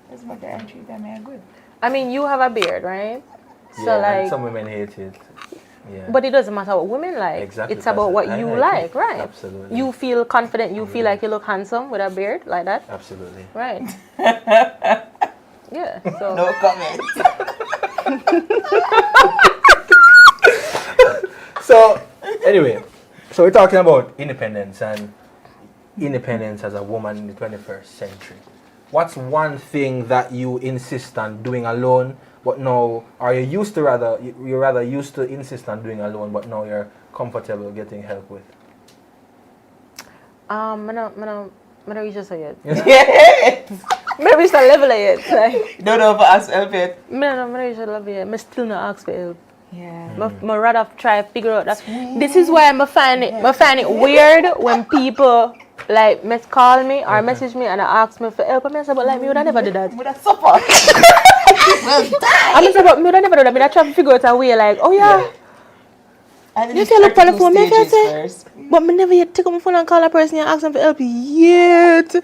That's my guy and 3 times, man, good. I mean, you have a beard, right? So Yeah, like, some women hate it. Yeah. but it doesn't matter what women like. Exactly, It's about what I you like like, it. right? Absolutely. You feel confident, you feel like you look handsome with a beard like that. Absolutely. Right. Yeah. So No comment. So, anyway, so we're talking about independence and independence as a woman in the 21st century. What's one thing that you insist on doing alone, but now, are you used to you're rather used to insist on doing alone, but now you're comfortable getting help with? I'm not reach that yet. Yes. I'm not reach that level yet. Like, Don't know if I ask help yet. I'm not reach that level yet. I still not ask for help. Yeah. I rather try to figure out that. This is why I find it weird when people like call me or message me and ask me for help. I say, but like, me would I never do that. With a supper. I say, but me would I never do that. I try to figure out a way like, oh yeah. You can look for the phone, maybe I say, but me never yet take up my phone and call a person and ask them for help yet.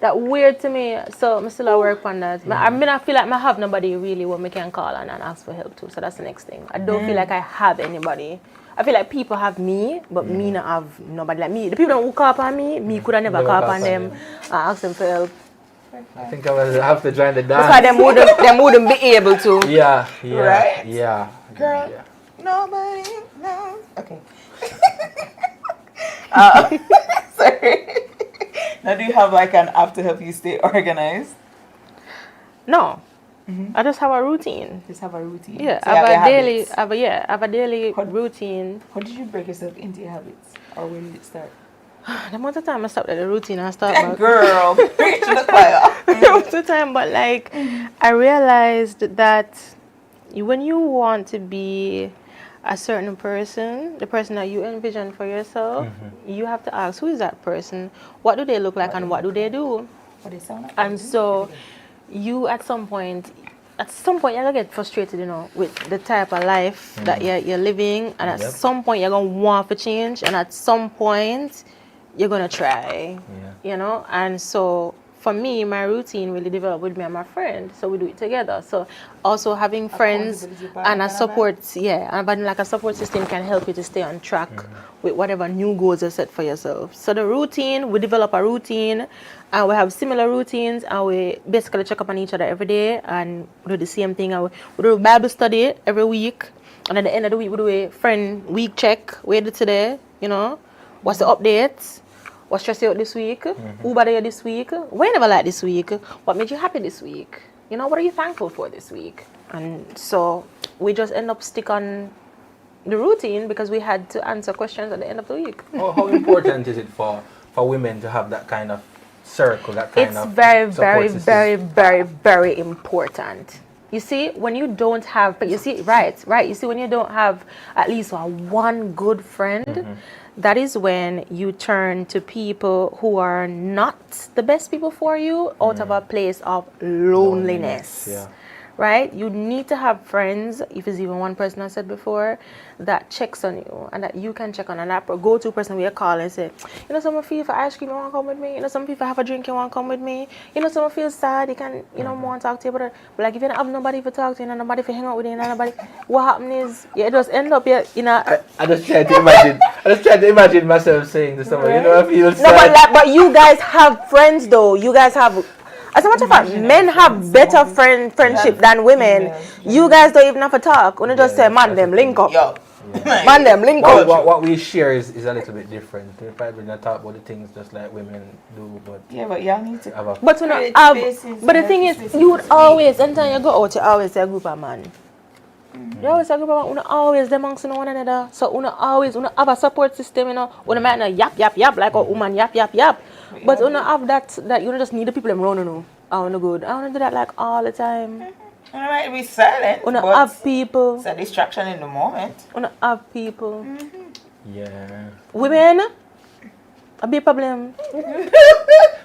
That weird to me, so I still work on that. I mean, I feel like I have nobody really where I can call and ask for help too. So that's the next thing. I don't feel like I have anybody. I feel like people have me, but me not have nobody like me. The people who call upon me could have never call upon them and ask them for help. I think I will have to join the dance. That's why them wouldn't be able to. Yeah. Right? Yeah. Girl. Yeah. Nobody knows. Okay. Sorry. Now, do you have like an app to help you stay organized? No. I just have a routine. Just have a routine. Yeah, So you I your have a daily, habits. I have a daily How- routine. How did you break yourself into your habits? Or when did it start? The amount of time I stopped at the routine, I start back. Girl, preach to the choir. Most of the time, but like I realized that when you want to be a certain person, the person that you envision for yourself, you have to ask, who is that person? What do they look like and what do they do? What they sound like? And so you at some point you're gonna get frustrated, with the type of life that you're living, and at some point you're gonna want to change, and at some point you're gonna try. And so for me, my routine really developed with me and my friend, so we do it together. So also having friends and a support, but like a support system can help you to stay on track with whatever new goals you set for yourself. So the routine, we develop a routine, and we have similar routines, and we basically check up on each other every day, and we do the same thing. And we do a Bible study every week, and at the end of the week we do a friend week check. Where did today? What's the updates? What stressed you out this week? Who bothered you this week? What you never liked this week? What made you happy this week? What are you thankful for this week? And so we just end up stick on the routine because we had to answer questions at the end of the week. How important is it for women to have that kind of circle, that kind It's of very, support very, system? very, very, very important. You see, when you don't have, you see, right. You see, when you don't have at least one good friend, that is when you turn to people who are not the best people for you out of a place of loneliness. Yeah. Right? You need to have friends, if it's even one person I said before, that checks on you and that you can check on. And that go-to person where you call and say, someone feel for ice cream, you want to come with me? Some people have a drink, you want to come with me? Someone feels sad, you can, want to talk to you. But like if you don't have nobody to talk to, nobody to hang out with you, nobody, what happens is, it just end up, I just try to imagine myself saying to someone, I feel sad. No, but you guys have friends though. You guys have. As a matter of fact, men have better friendship than women. You guys don't even have to talk. You just say, man, them link up. Yo. Man, them link up. What we share is a little bit different. We probably not talk about the things just like women do, but But y'all need to. But you know, but the thing is, you would always, anytime you go out, you always say a group of man. You always say a group of man, you always amongst one another. So you always have a support system, you might not yap like a woman yap. But you have that you just need the people around you. I want to good. I want to do that like all the time. You might be silent, You but have people. it's a distraction in the moment. You have people. yeah. Women, a big problem.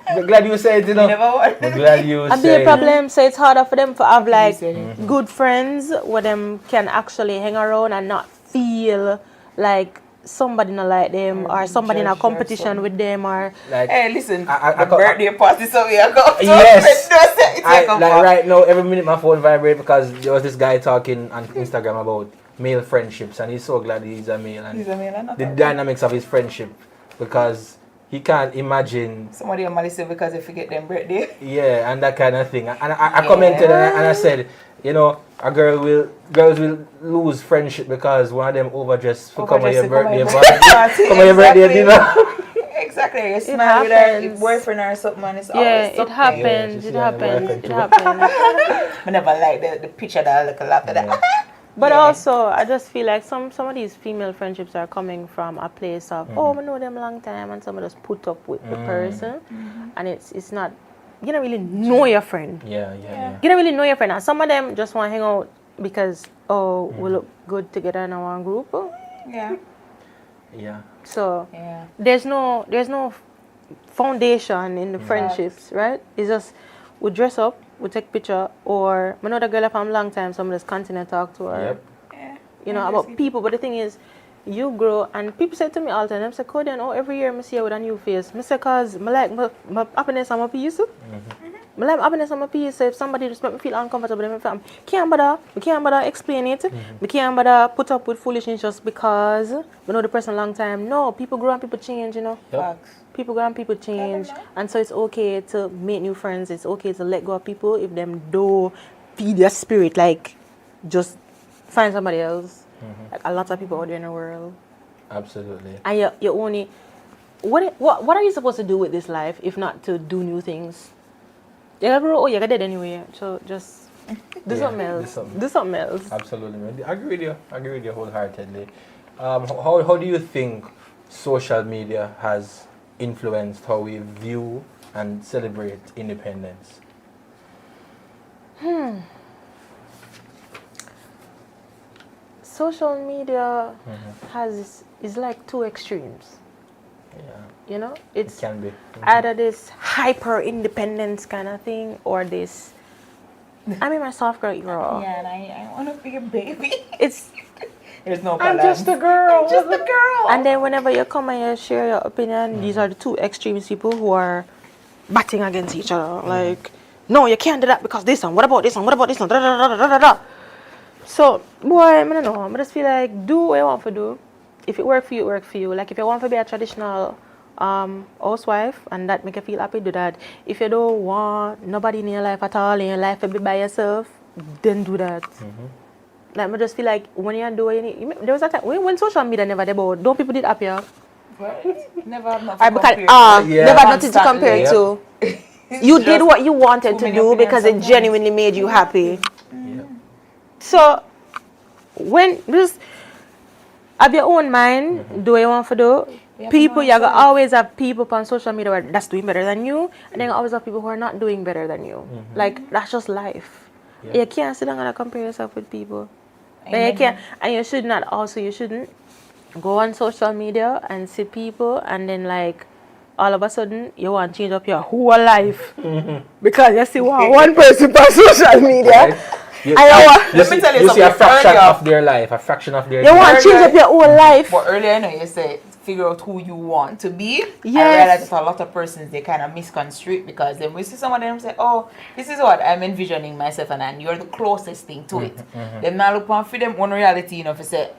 I'm glad you said it, You never want. I'm glad you A said big problem. So it's harder for them to have like good friends where them can actually hang around and not feel like somebody not like them or somebody in a competition with them or like Hey, listen, I the birthday party, so we are going to. Yes. Like right now, every minute my phone vibrates because there was this guy talking on Instagram about male friendships, and he's so glad he's a male and He's a male and not the a dynamics of his friendship, because he can't imagine, somebody on Malaysia because they forget their birthday. yeah, and that kind of thing. And I commented and I said, girls will lose friendship because one of them overdressed for come on your birthday party, come on your birthday dinner. Exactly, you smile with your happens. boyfriend or something, and it's yeah, always it something. happens. Yeah, It she's happens. boyfriend It too. happens. I never like the picture that I look a lot of that. But Yeah. also, I just feel like some of these female friendships are coming from a place of, oh, I know them long time, and someone just put up with the person, and it's not, you don't really know your friend. Yeah. You don't really know your friend. And some of them just want to hang out because, we look good together in our group. Yeah. So Yeah. there's no foundation in the friendships, right? It's just we dress up, we take picture, or I know the girl from a long time, so I'm just continue to talk to her. Yep. About people. But the thing is, you grow, and people say to me all the time, I say, Codian, every year I see you with a new face. I say, cause I like my happiness and my peace. I like happiness and my peace. So if somebody just make me feel uncomfortable, then we can't bother explain it. We can't bother put up with foolishness just because we know the person a long time. No, people grow and people change, Facts. People grow and people change, and so it's okay to make new friends. It's okay to let go of people if them do feed their spirit. Like, just find somebody else. Like a lot of people out there in the world, Absolutely. and you only what are you supposed to do with this life if not to do new things? You gotta grow. You gotta dead anyway. So just Do something else. Do something else. Absolutely, man. I agree with you wholeheartedly. How do you think social media has influenced how we view and celebrate independence? Social media is like two extremes. Yeah, You know, it it's can be. either this hyper independence kind of thing or this. I'm in my soft girl era. Yeah, and I want to be a baby. It's There's no I'm balance. just a girl. I'm just a girl. And then whenever you come and you share your opinion, these are the two extreme people who are batting against each other. Like, no, you can't do that because this one. What about this one? What about this one? Da, da, da, da, da, da, da. So, boy, I don't know. I just feel like do what you want to do. If it work for you, it work for you. Like if you want to be a traditional housewife and that make you feel happy, do that. If you don't want nobody in your life at all, in your life to be by yourself, then do that. Like I just feel like when you do what you need, there was a time when social media never did about, don't people did happier? Right? Never have nothing Because to compare. never had nothing to Constantly. compare Yep. to. You did what you wanted too to many do opinions because it sometimes. genuinely made you happy. Yeah. So when just have your own mind, do what you want to do. Yeah, People, come you on, gonna sorry. always have people on social media where that's doing better than you, and then you always have people who are not doing better than you. Like that's just life. Yeah. You can't sit down and compare yourself with people. Like, you Amen. can't, and you should not. Also, you shouldn't go on social media and see people, and then like all of a sudden you want to change up your whole life because you see one person on social media. You, I you Let me see, tell you you see a something. fraction Earlier- of their life, a fraction of their You want to life. change up your whole life. But earlier, I know you said figure out who you want to be. Yes. I realize that a lot of persons they kind of misconstrue it because then we see someone and say, "Oh, this is what I'm envisioning myself," and you're the closest thing to it. Then now look on for them one reality, you know, for say,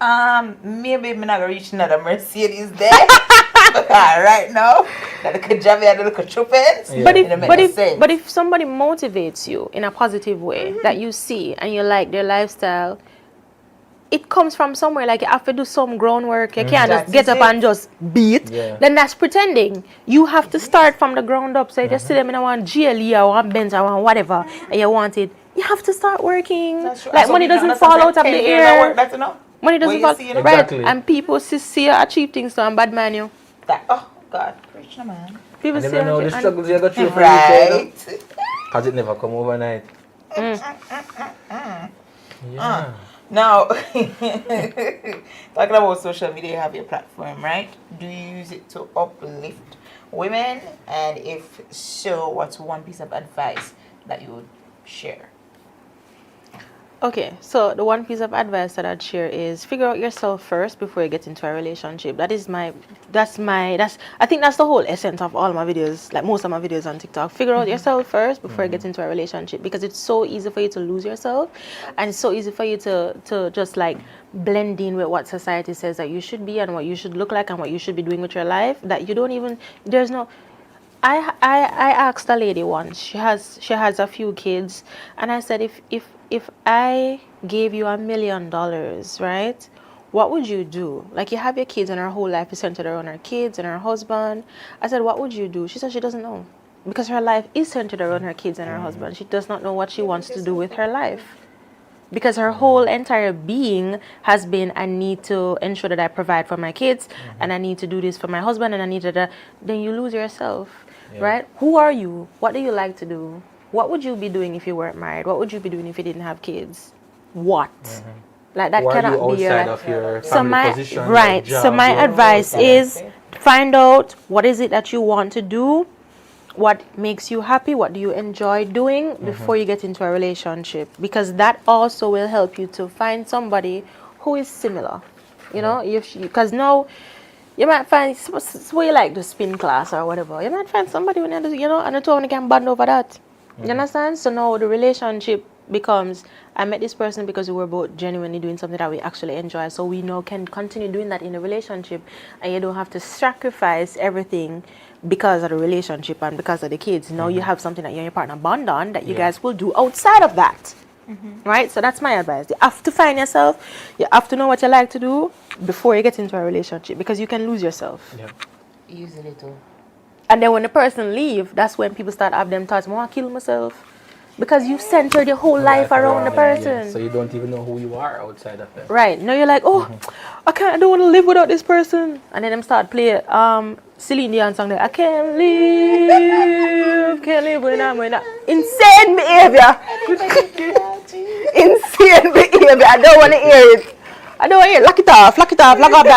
maybe I'm not gonna reach another Mercedes there. Right now, that the Kajabi and the little chupins. Yeah. But if somebody motivates you in a positive way that you see and you like their lifestyle, it comes from somewhere. Like you have to do some groundwork. You can't just That get is up it. and just beat. Yeah. Then that's pretending. You have to start from the ground up. So if you see them in a one GLE or one Benz or one whatever and you want it, you have to start working. That's true. Like So money we can doesn't fall out of understand the 10 years of air. work, that's enough. Money What doesn't you fall see, you know? right. Exactly. And people see you achieve things so and bad man you. That, oh God, preach no man. People And see never know you the and- struggles you got through for Right. because it never come overnight. Yeah. Now, talking about social media, you have your platform, right? Do you use it to uplift women? And if so, what's one piece of advice that you would share? Okay, so the one piece of advice that I'd share is figure out yourself first before you get into a relationship. I think that's the whole essence of all my videos, like most of my videos on TikTok. Figure out yourself first before you get into a relationship because it's so easy for you to lose yourself and it's so easy for you to just like blend in with what society says that you should be and what you should look like and what you should be doing with your life that you don't even, there's no, I asked a lady once, she has a few kids, and I said if I gave you $1 million, right, what would you do? Like you have your kids and her whole life is centered around her kids and her husband. I said, what would you do? She said she doesn't know because her life is centered around her kids and her husband. She does not know what she wants to do with her life. Because her whole entire being has been, I need to ensure that I provide for my kids and I need to do this for my husband and I need to, then you lose yourself, right? Who are you? What do you like to do? What would you be doing if you weren't married? What would you be doing if you didn't have kids? What? Like that Or are you cannot be your outside life. of your So family my position? right. your So job, my your- advice is find out what is it that you want to do, what makes you happy, what do you enjoy doing before you get into a relationship, because that also will help you to find somebody who is similar. You know, because now you might find so you like the spin class or whatever. You might find somebody when you know, and the two of them can bond over that. You understand? So now the relationship becomes, I met this person because we were both genuinely doing something that we actually enjoy. So we now can continue doing that in a relationship, and you don't have to sacrifice everything because of the relationship and because of the kids. Now you have something that you and your partner bond on that you guys will do outside of that. Right? So that's my advice. You have to find yourself. You have to know what you like to do before you get into a relationship because you can lose yourself. Yeah. Easily too. And then when the person leave, that's when people start having them thoughts, I want to kill myself. because you centered your whole life around the them, person. yeah. So you don't even know who you are outside of them. Right. Now you're like, oh, I don't want to live without this person. And then them start play Celine Dion song there. I can't live when I'm with insane behavior. Insane behavior. I don't want to hear it. I don't want to hear it. Lock it off. I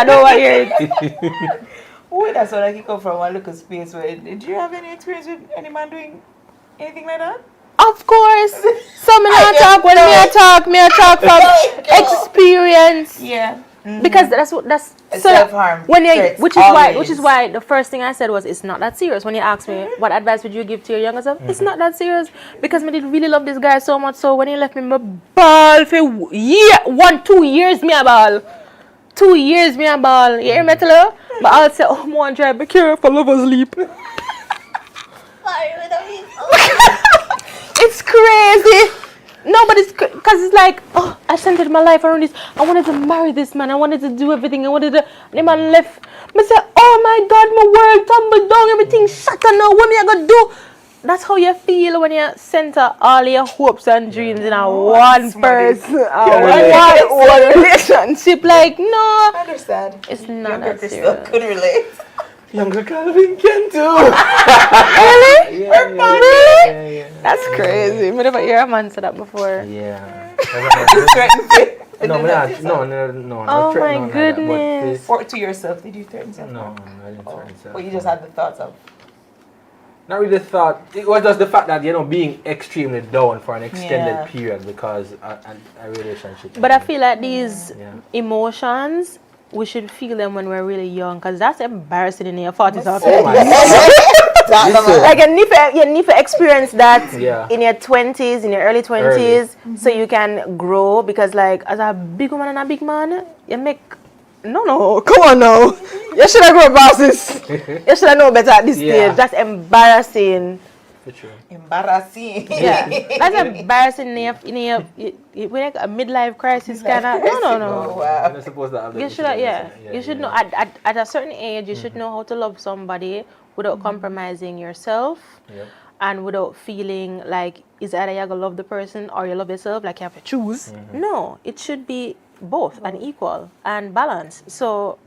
don't want to hear it. Oh, that's what I come from one little space where. Did you have any experience with any man doing anything like that? Of course. Some I talk when me I talk from experience. Yeah. Because that's self-harm. When you, threats, which always. is why the first thing I said was it's not that serious. When you asked me what advice would you give to your younger self, it's not that serious because I did really love this guy so much. So when he left me, my ball for 2 years me a ball. 2 years me a ball. You hear me tell you? But I'll say, oh, one try be careful, lovers leap. It's crazy. Nobody's, because it's like, oh, I centered my life around this. I wanted to marry this man. I wanted to do everything. And the man left. I said, oh my God, my world tumbled down. Everything shattered now. What am I going to do? That's how you feel when you center all your hopes and dreams in a one person, one relationship. Like, no. I understand. It's not Younger that Crystal serious. could relate. Younger Calvin can too. Really? Really? Yeah. That's crazy. I never hear a man say that before. Yeah. No. No. Oh my goodness. Or to yourself, did you threaten yourself? No, I didn't threaten myself. Well, you just had the thoughts of. Not really thought. It was just the fact that being extremely down for an extended period because a relationship. But I feel like these Yeah. emotions, we should feel them when we're really young, because that's embarrassing in your 40s or 50s. Oh my God. Like you need to experience that Yeah. in your 20s, in your early 20s, so you can grow. Because like as a big woman and a big man, you make no, come on now. You should have grown bosses. You should have known better at this stage. That's embarrassing. For sure. Embarrassing. Yeah, that's embarrassing in your like a midlife crisis kind of. No. Oh, wow. You're not supposed to have that You should, you should know at a certain age. You should know how to love somebody without compromising yourself, and without feeling like it's either you're gonna love the person or you love yourself. Like you have to choose. No, it should be both and equal and balanced. So,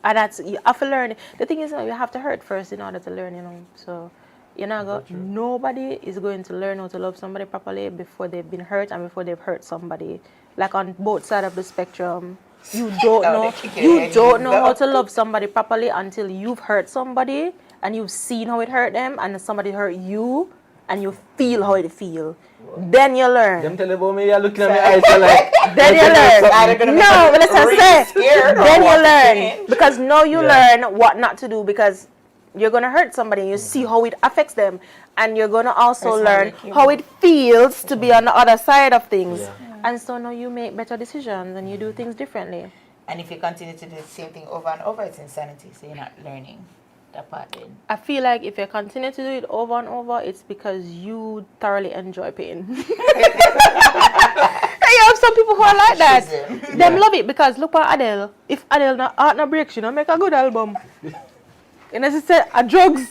and that's you have to learn. The thing is, you have to hurt first in order to learn. So. Nobody is going to learn how to love somebody properly before they've been hurt and before they've hurt somebody. Like on both sides of the spectrum, you don't know how to love somebody properly until you've hurt somebody and you've seen how it hurt them, and somebody hurt you and you feel how it feels. Then you learn. Them tell about me, you're looking at me eyes like. Then you learn. No, but let's say. Then you learn, because now you learn what not to do, because you're going to hurt somebody. You see how it affects them. And you're going to also learn how it feels to be on the other side of things. And so now you make better decisions and you do things differently. And if you continue to do the same thing over and over, it's insanity. So you're not learning that part then. I feel like if you continue to do it over and over, it's because you thoroughly enjoy pain. You have some people who are like that. Them love it, because look at Adele. If Adele heart not breaks, she don't make a good album. And as I said, drugs.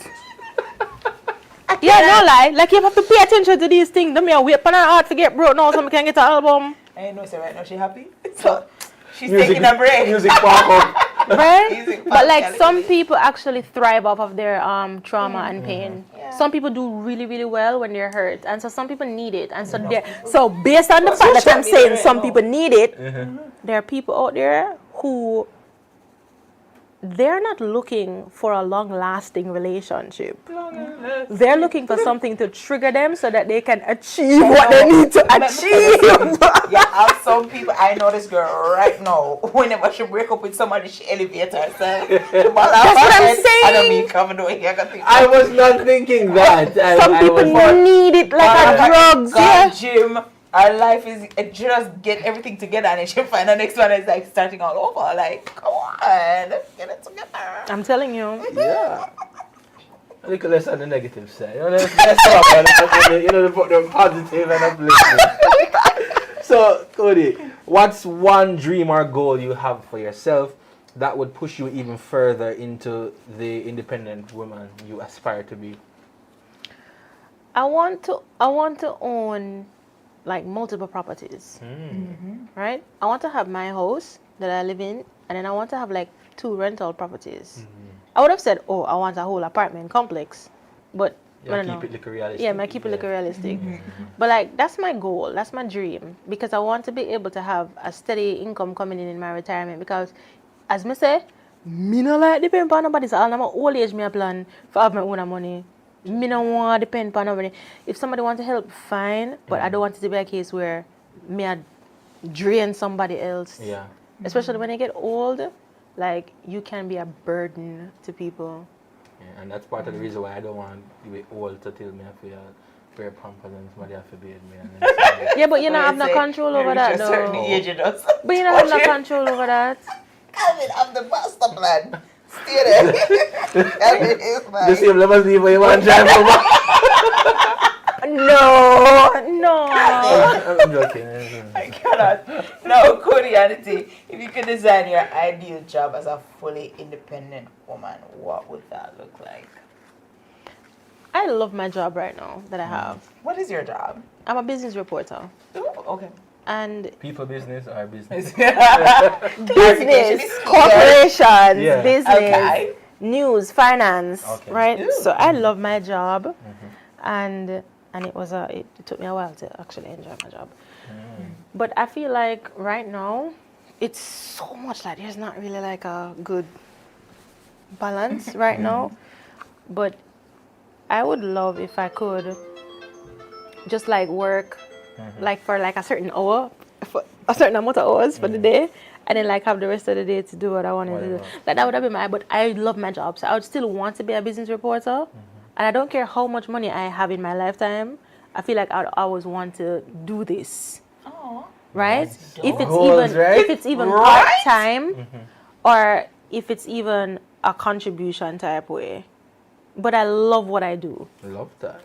Yeah, no lie. Like you have to pay attention to these things. Don't wait for her heart to get broke now so we can get an album. I know, so right now she happy. So she's taking a break. Music pop up. Right? But like some people actually thrive off of their trauma and pain. Some people do really, really well when they're hurt. And so some people need it. And so based on the fact that I'm saying some people need it, there are people out there who they're not looking for a long-lasting relationship. They're looking for something to trigger them so that they can achieve what they need to achieve. Yeah, I have some people. I know this girl right now. Whenever she break up with somebody, she elevates herself. That's what I'm saying. I don't mean coming away here. I was not thinking that. Some people need it like a drugs. Yeah. Gym. Our life is just get everything together, and then she'll find the next one is like starting all over. Like, come on, let's get it together. I'm telling you. Yeah. A little less on the negative side. Let's talk on the positive and uplifting. So, Cody, what's one dream or goal you have for yourself that would push you even further into the independent woman you aspire to be? I want to own like multiple properties, right? I want to have my house that I live in, and then I want to have like 2 rental properties. I would have said, oh, I want a whole apartment complex, but I don't know. Keep it like realistic. Yeah, I keep it like realistic. But like that's my goal, that's my dream, because I want to be able to have a steady income coming in my retirement. Because, as me say, me no like depend on nobody. So all my old age, me a plan for have my own money. Me no want to depend on nobody. If somebody want to help, fine. But I don't want it to be a case where me a drain somebody else. Yeah. Especially when I get old, like you can be a burden to people. Yeah, and that's part of the reason why I don't want to be old to tell me I feel wear pampers and somebody have to bathe me. And then Yeah, but you don't have no control over that though. Certain age, you just But you don't have no control over that. Calvin, I'm the master plan. Stay there. Calvin is the like, same level where you want to drive over. No. I'm joking. I cannot. Now, Koreanity, if you could design your ideal job as a fully independent woman, what would that look like? I love my job right now that I have. What is your job? I'm a business reporter. Oh, okay. And People business or business? business, corporations, Yeah. business, Okay. news, finance, Okay. right? Ooh. So I love my job, and it took me a while to actually enjoy my job. But I feel like right now, it's so much like there's not really like a good balance right now. But I would love if I could just like work like for like a certain hour, for a certain amount of hours for the day, and then like have the rest of the day to do what I wanted to do. Like that would have been but I love my job, so I would still want to be a business reporter. And I don't care how much money I have in my lifetime, I feel like I'd always want to do this. Oh. Right? If it's Goals, even right? if it's even part-time or if it's even a contribution type way. But I love what I do. Love that.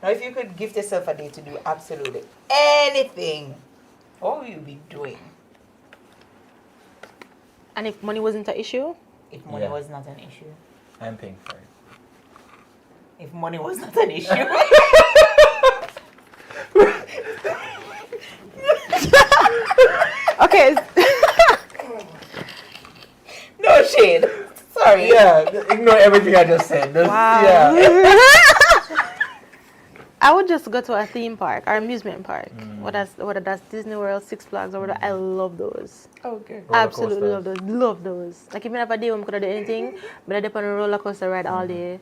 Now, if you could gift yourself a day to do absolutely anything, what would you be doing? And if money wasn't an issue, If money Yeah. was not an issue. I'm paying for it. If money was not an issue. okay. No shade. Sorry. Yeah, ignore everything I just said. Yeah. I would just go to a theme park or amusement park. Whether that's Disney World, Six Flags, or whatever. I love those. Okay. Absolutely love those. Love those. Like even if a day when I could do anything, but I dip on a roller coaster ride all day.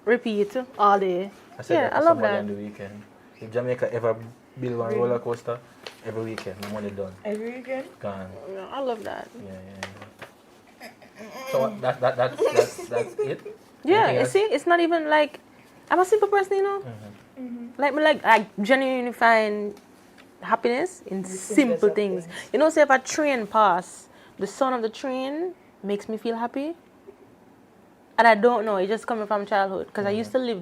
Repeat all day. I said Yeah, that I to love somebody that. on the weekend. If Jamaica ever build one roller coaster, every weekend, the money done. Every weekend? Gone. Yeah, I love that. Yeah. So that's it? Yeah, Anything you else? see, it's not even like I'm a simple person, you know. Like I genuinely find happiness in simple things. You know, say if a train pass, the sound of the train makes me feel happy. And I don't know, it's just coming from childhood because I used to live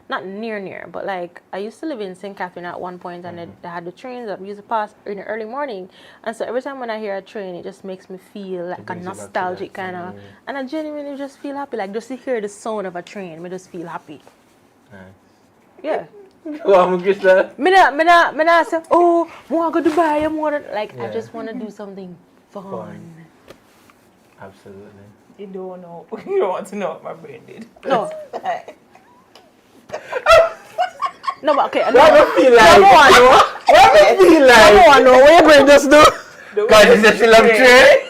not near, but like I used to live in St. Catherine at one point, and they had the trains that we used to pass in the early morning. And so every time when I hear a train, it just makes me feel like a brings you back to nostalgic that. kind of, and I genuinely just feel happy. Like just to hear the sound of a train, me just feel happy. Nice. Yeah. Well, I'm just Me not say, oh, want to go Dubai, I Yeah. just want to do something fun. Absolutely. You don't know. You don't want to know what my brain did. No. No, but okay. What do you feel like? What do you feel like? I don't know what your brain just do. God, is this film train?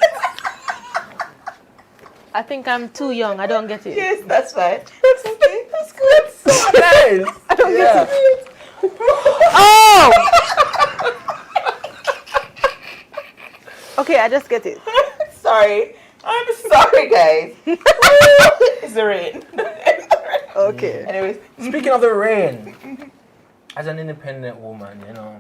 I think I'm too young. I don't get it. Yes, that's fine. That's okay. That's good. So nice. I don't Yeah. get it. Oh! Okay, I just get it. Sorry. I'm sorry, guys. It's the rain. Okay. Anyways, Speaking of the rain, as an independent woman, you know,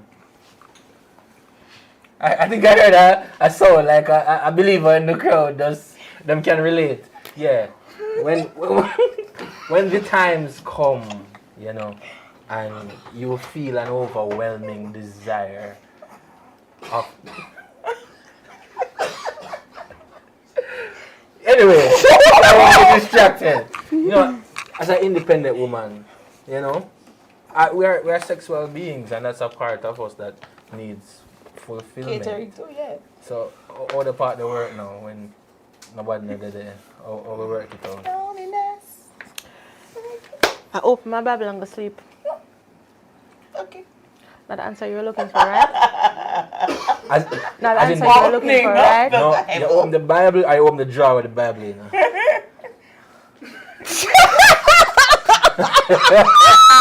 I think I heard I saw like a believer in the crowd. Them can relate. Yeah. When the times come, you know, and you feel an overwhelming desire of. Anyway, I was distracted. You know, as an independent woman, You know, we are sexual beings, and that's a part of us that needs fulfillment. Catering too, yeah. So, all the part they work now when nobody needed there. How we work it out. Loneliness. I open my Bible and go sleep. Okay. Not the answer you were looking for, right? As, Not the as in answer you were looking for, right? no, you open the Bible, I open the drawer with the Bible, you know.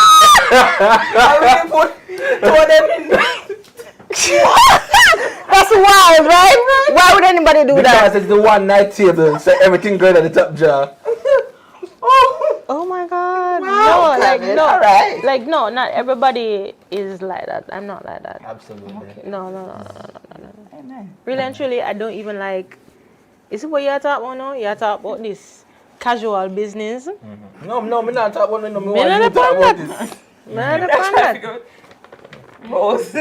I really put two of them in. That's wild, right? Why would anybody do that? Because it's the one night table, so everything good at the top jar. Oh my God! Wow, no, like Kevin, no, alright. like no, not everybody is like that. I'm not like that. Absolutely. No. Amen. Really and truly, I don't even like. Is it what you're talking about now? You're talking about this casual business. No, me not talk about no. Me Me want not you to talk upon about that. this. Me not upon Try to that. figure out. Rose.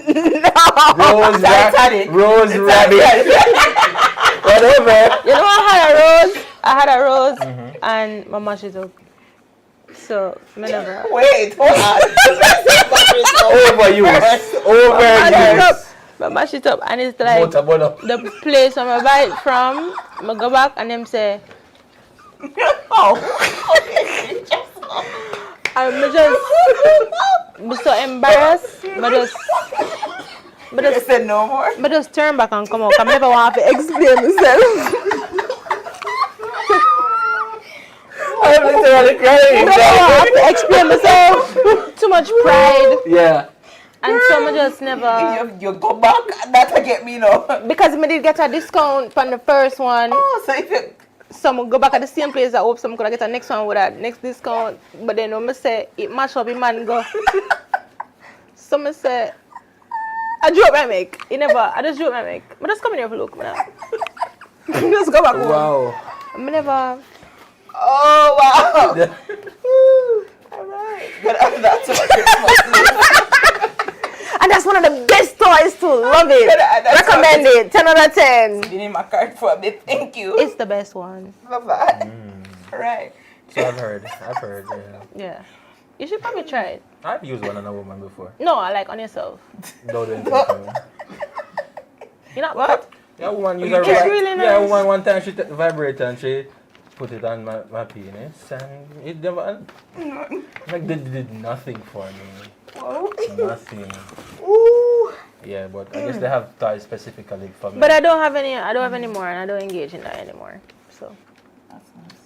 Rose Titanic. Rose rabbit. Whatever. You know, I had a rose, and my mash it up. So, me never. Wait, hold on. Overuse. Overuse. I mash it up, and it's like the place where I buy it from. I go back and them say, I'm so embarrassed. But You said no more. just turn back and come out. I never want to explain myself. I'm literally I crying. never want to explain myself. Too much pride, Yeah. and so I just never. You go back, that'll get me now. Because I did get a discount from the first one. Oh, so if you Some go back at the same place. I hope some could get a next one with a next discount. But then when I say it mash up, it man go. So I say, I joke I make. I just joke I make. I just come in here for look. Just go back home. Wow. I never. Oh wow! Alright. But that's what Christmas And that's one of the best toys too. Love it. That's Recommend it. 10 out of 10. is. You need my card for a bit. Thank you. It's the best one. Love that. Alright. So I've heard, yeah. Yeah. You should probably try it. I've used one on a woman before. No, I like on yourself. Don't do anything for me. You know What? Yeah, woman use It's a really Yeah, nice. one time she vibrated and she put it on my penis and it never like did nothing for me. Whoa. Nothing. Ooh. Yeah, but I guess they have toys specifically for me. But I don't have any more, and I don't engage in that anymore. So That's nice.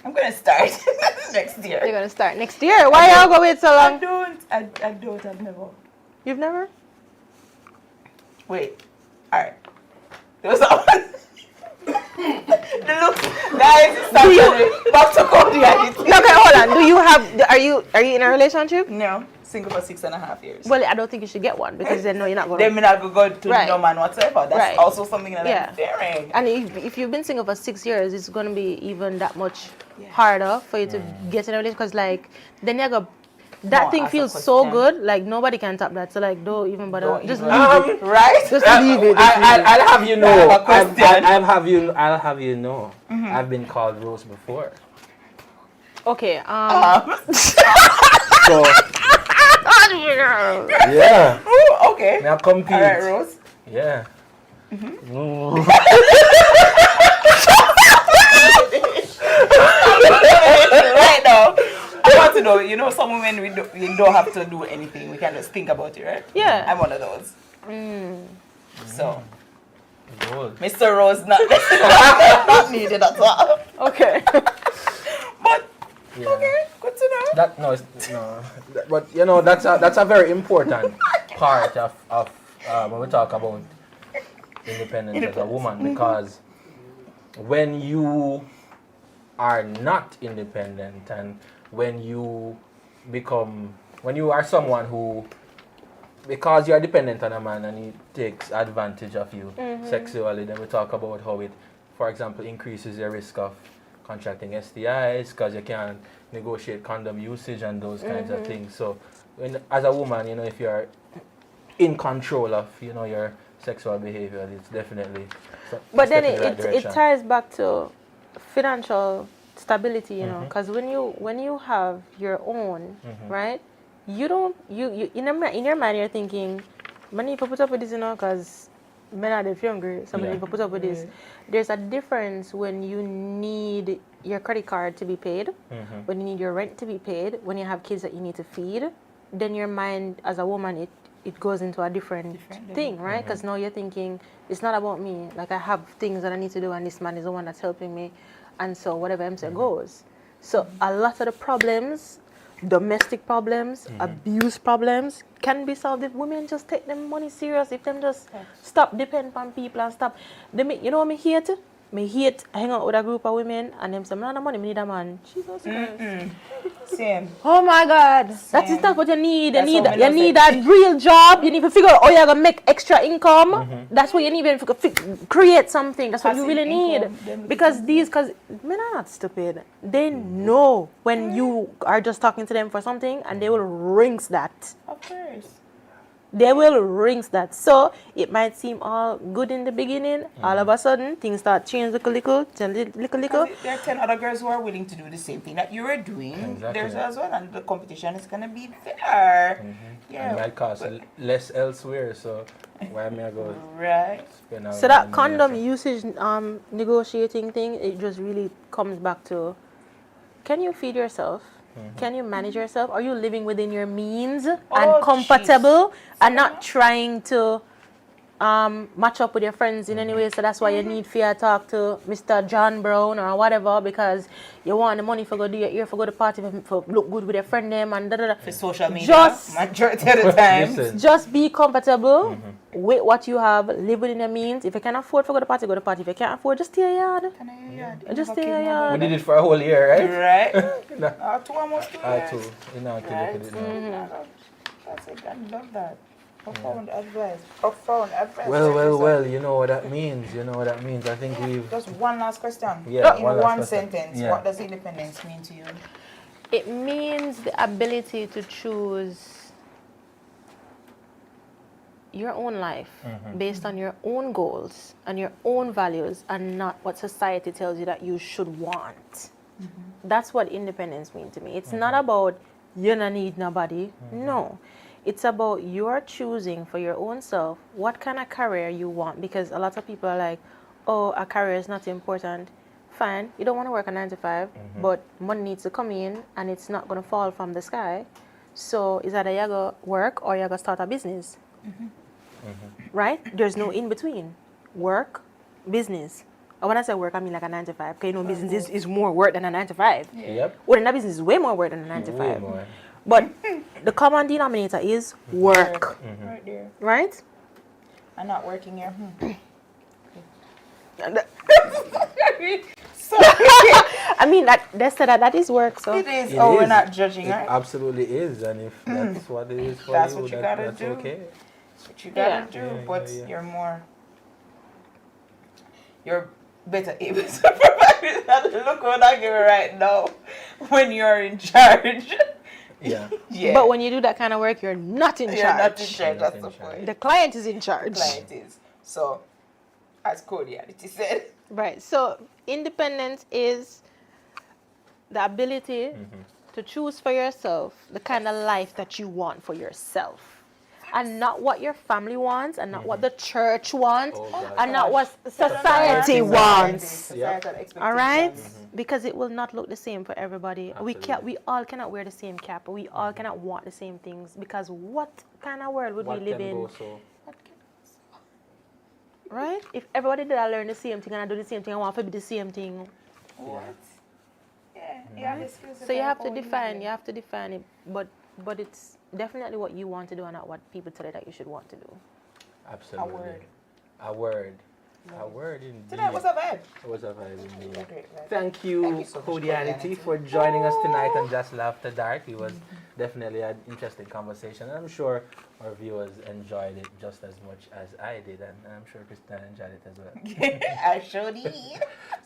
I'm gonna start next you're year. gonna start next year. Why y'all go wait so long? I've never. You've never? Wait. Alright. There was that one. The look, guys, it's Saturday. Back to Cody. No, okay, hold on. Are you in a relationship? No. Single for 6.5 years. Well, I don't think you should get one because then no, you're not going. They may not go to Right. no man whatsoever. That's Right. also something that Yeah. I'm fearing. And if you've been single for 6 years, it's going to be even that much harder for you to get in a relationship because, like, then you go, that No, thing ask a feels so question. good, like, nobody can top that. So, like, don't even bother. Don't Just even- leave it. Right? Just leave it. I'll have you know. I have a question. I'll have you know. I've been called Rose before. Okay. So yeah. Ooh, okay. Now compete. Alright, Rose. Yeah. Right now, I want to know, you know, some women we don't have to do anything. We can just think about it, right? Yeah. I'm one of those. So, Good. Mr. Rose, not not needed at all. Okay. But Yeah. okay, good to know. That no, but you know that's a very important part of when we talk about independence as a woman because when you are not independent and when you are someone who because you are dependent on a man and he takes advantage of you sexually, then we talk about how it, for example, increases your risk of contracting STIs because you can't negotiate condom usage and those kinds of things. So, as a woman, you know, if you're in control of, you know, your sexual behavior. It's definitely. But then step in the right it direction. ties back to financial stability, you know, Mm-hmm. because when you have your own, right, you don't you in your mind you're thinking, man, need to put up with this, you know, because men are the younger, so Yeah. need to put up with this. There's a difference when you need your credit card to be paid, when you need your rent to be paid, when you have kids that you need to feed. Then your mind as a woman it goes into a different thing, right? Because now you're thinking, it's not about me. Like, I have things that I need to do, and this man is the one that's helping me. And so whatever MC goes. So a lot of the problems, domestic problems, abuse problems, can be solved if women just take them money serious, if them just stop depending on people and stop. You know what me hate? Me hate hang out with a group of women and them say, "Man, I money, me need a man." Jesus Christ. Same. Oh my God, that is Same. not what you need. That's You what need me a love it. real job. You need to figure out how you're gonna make extra income. That's what you need to create something. That's what you Passive really income, them need. Because men are not stupid. They know when you are just talking to them for something, and they will rinse that. Of course. They will rinse that. So it might seem all good in the beginning. All of a sudden, things start changing little. There are 10 other girls who are willing to do the same thing that you are doing. Exactly. There's as well, and the competition is gonna be there. And Yeah. it might cost less elsewhere, so why am I go Right. spend out So that money condom on- usage negotiating thing, it just really comes back to, can you feed yourself? Can you manage yourself? Are you living within your means and Oh, comfortable and not trying to match up with your friends in any way? So that's why you need fear talk to Mr. John Brown or whatever, because you want the money for go do your ear for go to party for look good with your friend them and da da da. For social media, Just- majority of the time. Listen. Just be comfortable with what you have, live within your means. If you can afford to go to party, go to party. If you can't afford, just stay in your yard. Just stay in your We yard. did it for a whole year, right? Right? No. Almost 2 years. Too. You know, to look Right? at it now. That's it. I love that. Profound advice. Profound advice. Well, you know what that means. I think we've. Just one last question. Yeah, In one one, last question. sentence, Yeah. what does independence mean to you? It means the ability to choose your own life based on your own goals and your own values and not what society tells you that you should want. That's what independence means to me. It's not about you don't need nobody. No. It's about your choosing for your own self what kind of career you want, because a lot of people are like, oh, a career is not important. Fine, you don't want to work a 9 to 5, but money needs to come in and it's not going to fall from the sky. So it's either you're going to work or you're going to start a business. Right? There's no in between. Work, business. And when I say work, I mean like a 9 to 5. Because you know, business is more work than a 9 to 5. Yep. Well, in that business is way more work than a 9 to Way 5. more. But the common denominator is work. Right there. Right? I'm not working here. I mean, they said that is work, so. It is. It We're is. not judging, It right? absolutely is, and if that's what it is for That's you, what you gotta that's do. okay. That's what you gotta Yeah. do, Yeah, but yeah. you're better able to provide that. Look what I give right now when you're in charge. Yeah. Yeah. But when you do that kind of work, you're not in you're charge. not in charge, You're that's not the in charge. point. The client is in charge. Client is. So, as cordiality said. Right. So independence is the ability to choose for yourself the kind of life that you want for yourself. And not what your family wants, and not what the church wants, Oh, God. and not what society wants. All right? Because it will not look the same for everybody. Absolutely. We all cannot wear the same cap. We all cannot want the same things. Because what kind of world would What we live can in? go so? Right? If everybody did learn the same thing and I do the same thing, I want to be the same thing. What? Yeah, you have the skills So you have to how define. live. You have to define it. But it's definitely what you want to do and not what people tell you that you should want to do. Absolutely. word. A word. A word indeed. Tonight was a vibe. It was a vibe indeed. Great vibe. Thank you, Thank you so much, Cordiality, Cordiality. for joining us tonight on JASL After Dark. It was definitely an interesting conversation, and I'm sure our viewers enjoyed it just as much as I did, and I'm sure Christina enjoyed it as well. I sure did.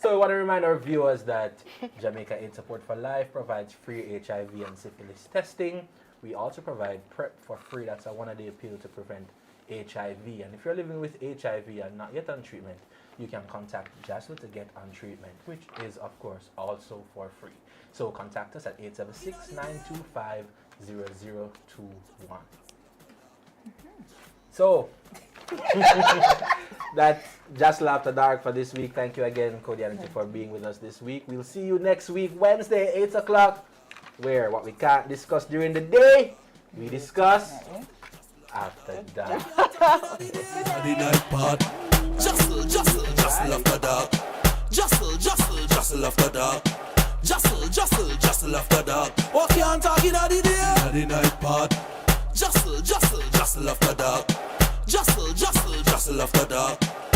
So we want to remind our viewers that Jamaica AIDS Support for Life provides free HIV and syphilis testing. We also provide PrEP for free. That's a one-a-day pill to prevent HIV. And if you're living with HIV and not yet on treatment, you can contact JASL to get on treatment, which is, of course, also for free. So contact us at 876-925-0021. So, that's JASL After Dark for this week. Thank you again, Kodianity, for being with us this week. We'll see you next week, Wednesday, 8 o'clock, where what we can't discuss during the day, we discuss after dark. Saturday night part. Jostle, jostle, jostle after dark. Jostle, jostle, jostle after dark. Jostle, jostle, jostle after dark. What can't talk in the day? Saturday night part. Jostle, jostle, jostle after dark. Jostle, jostle, jostle after dark.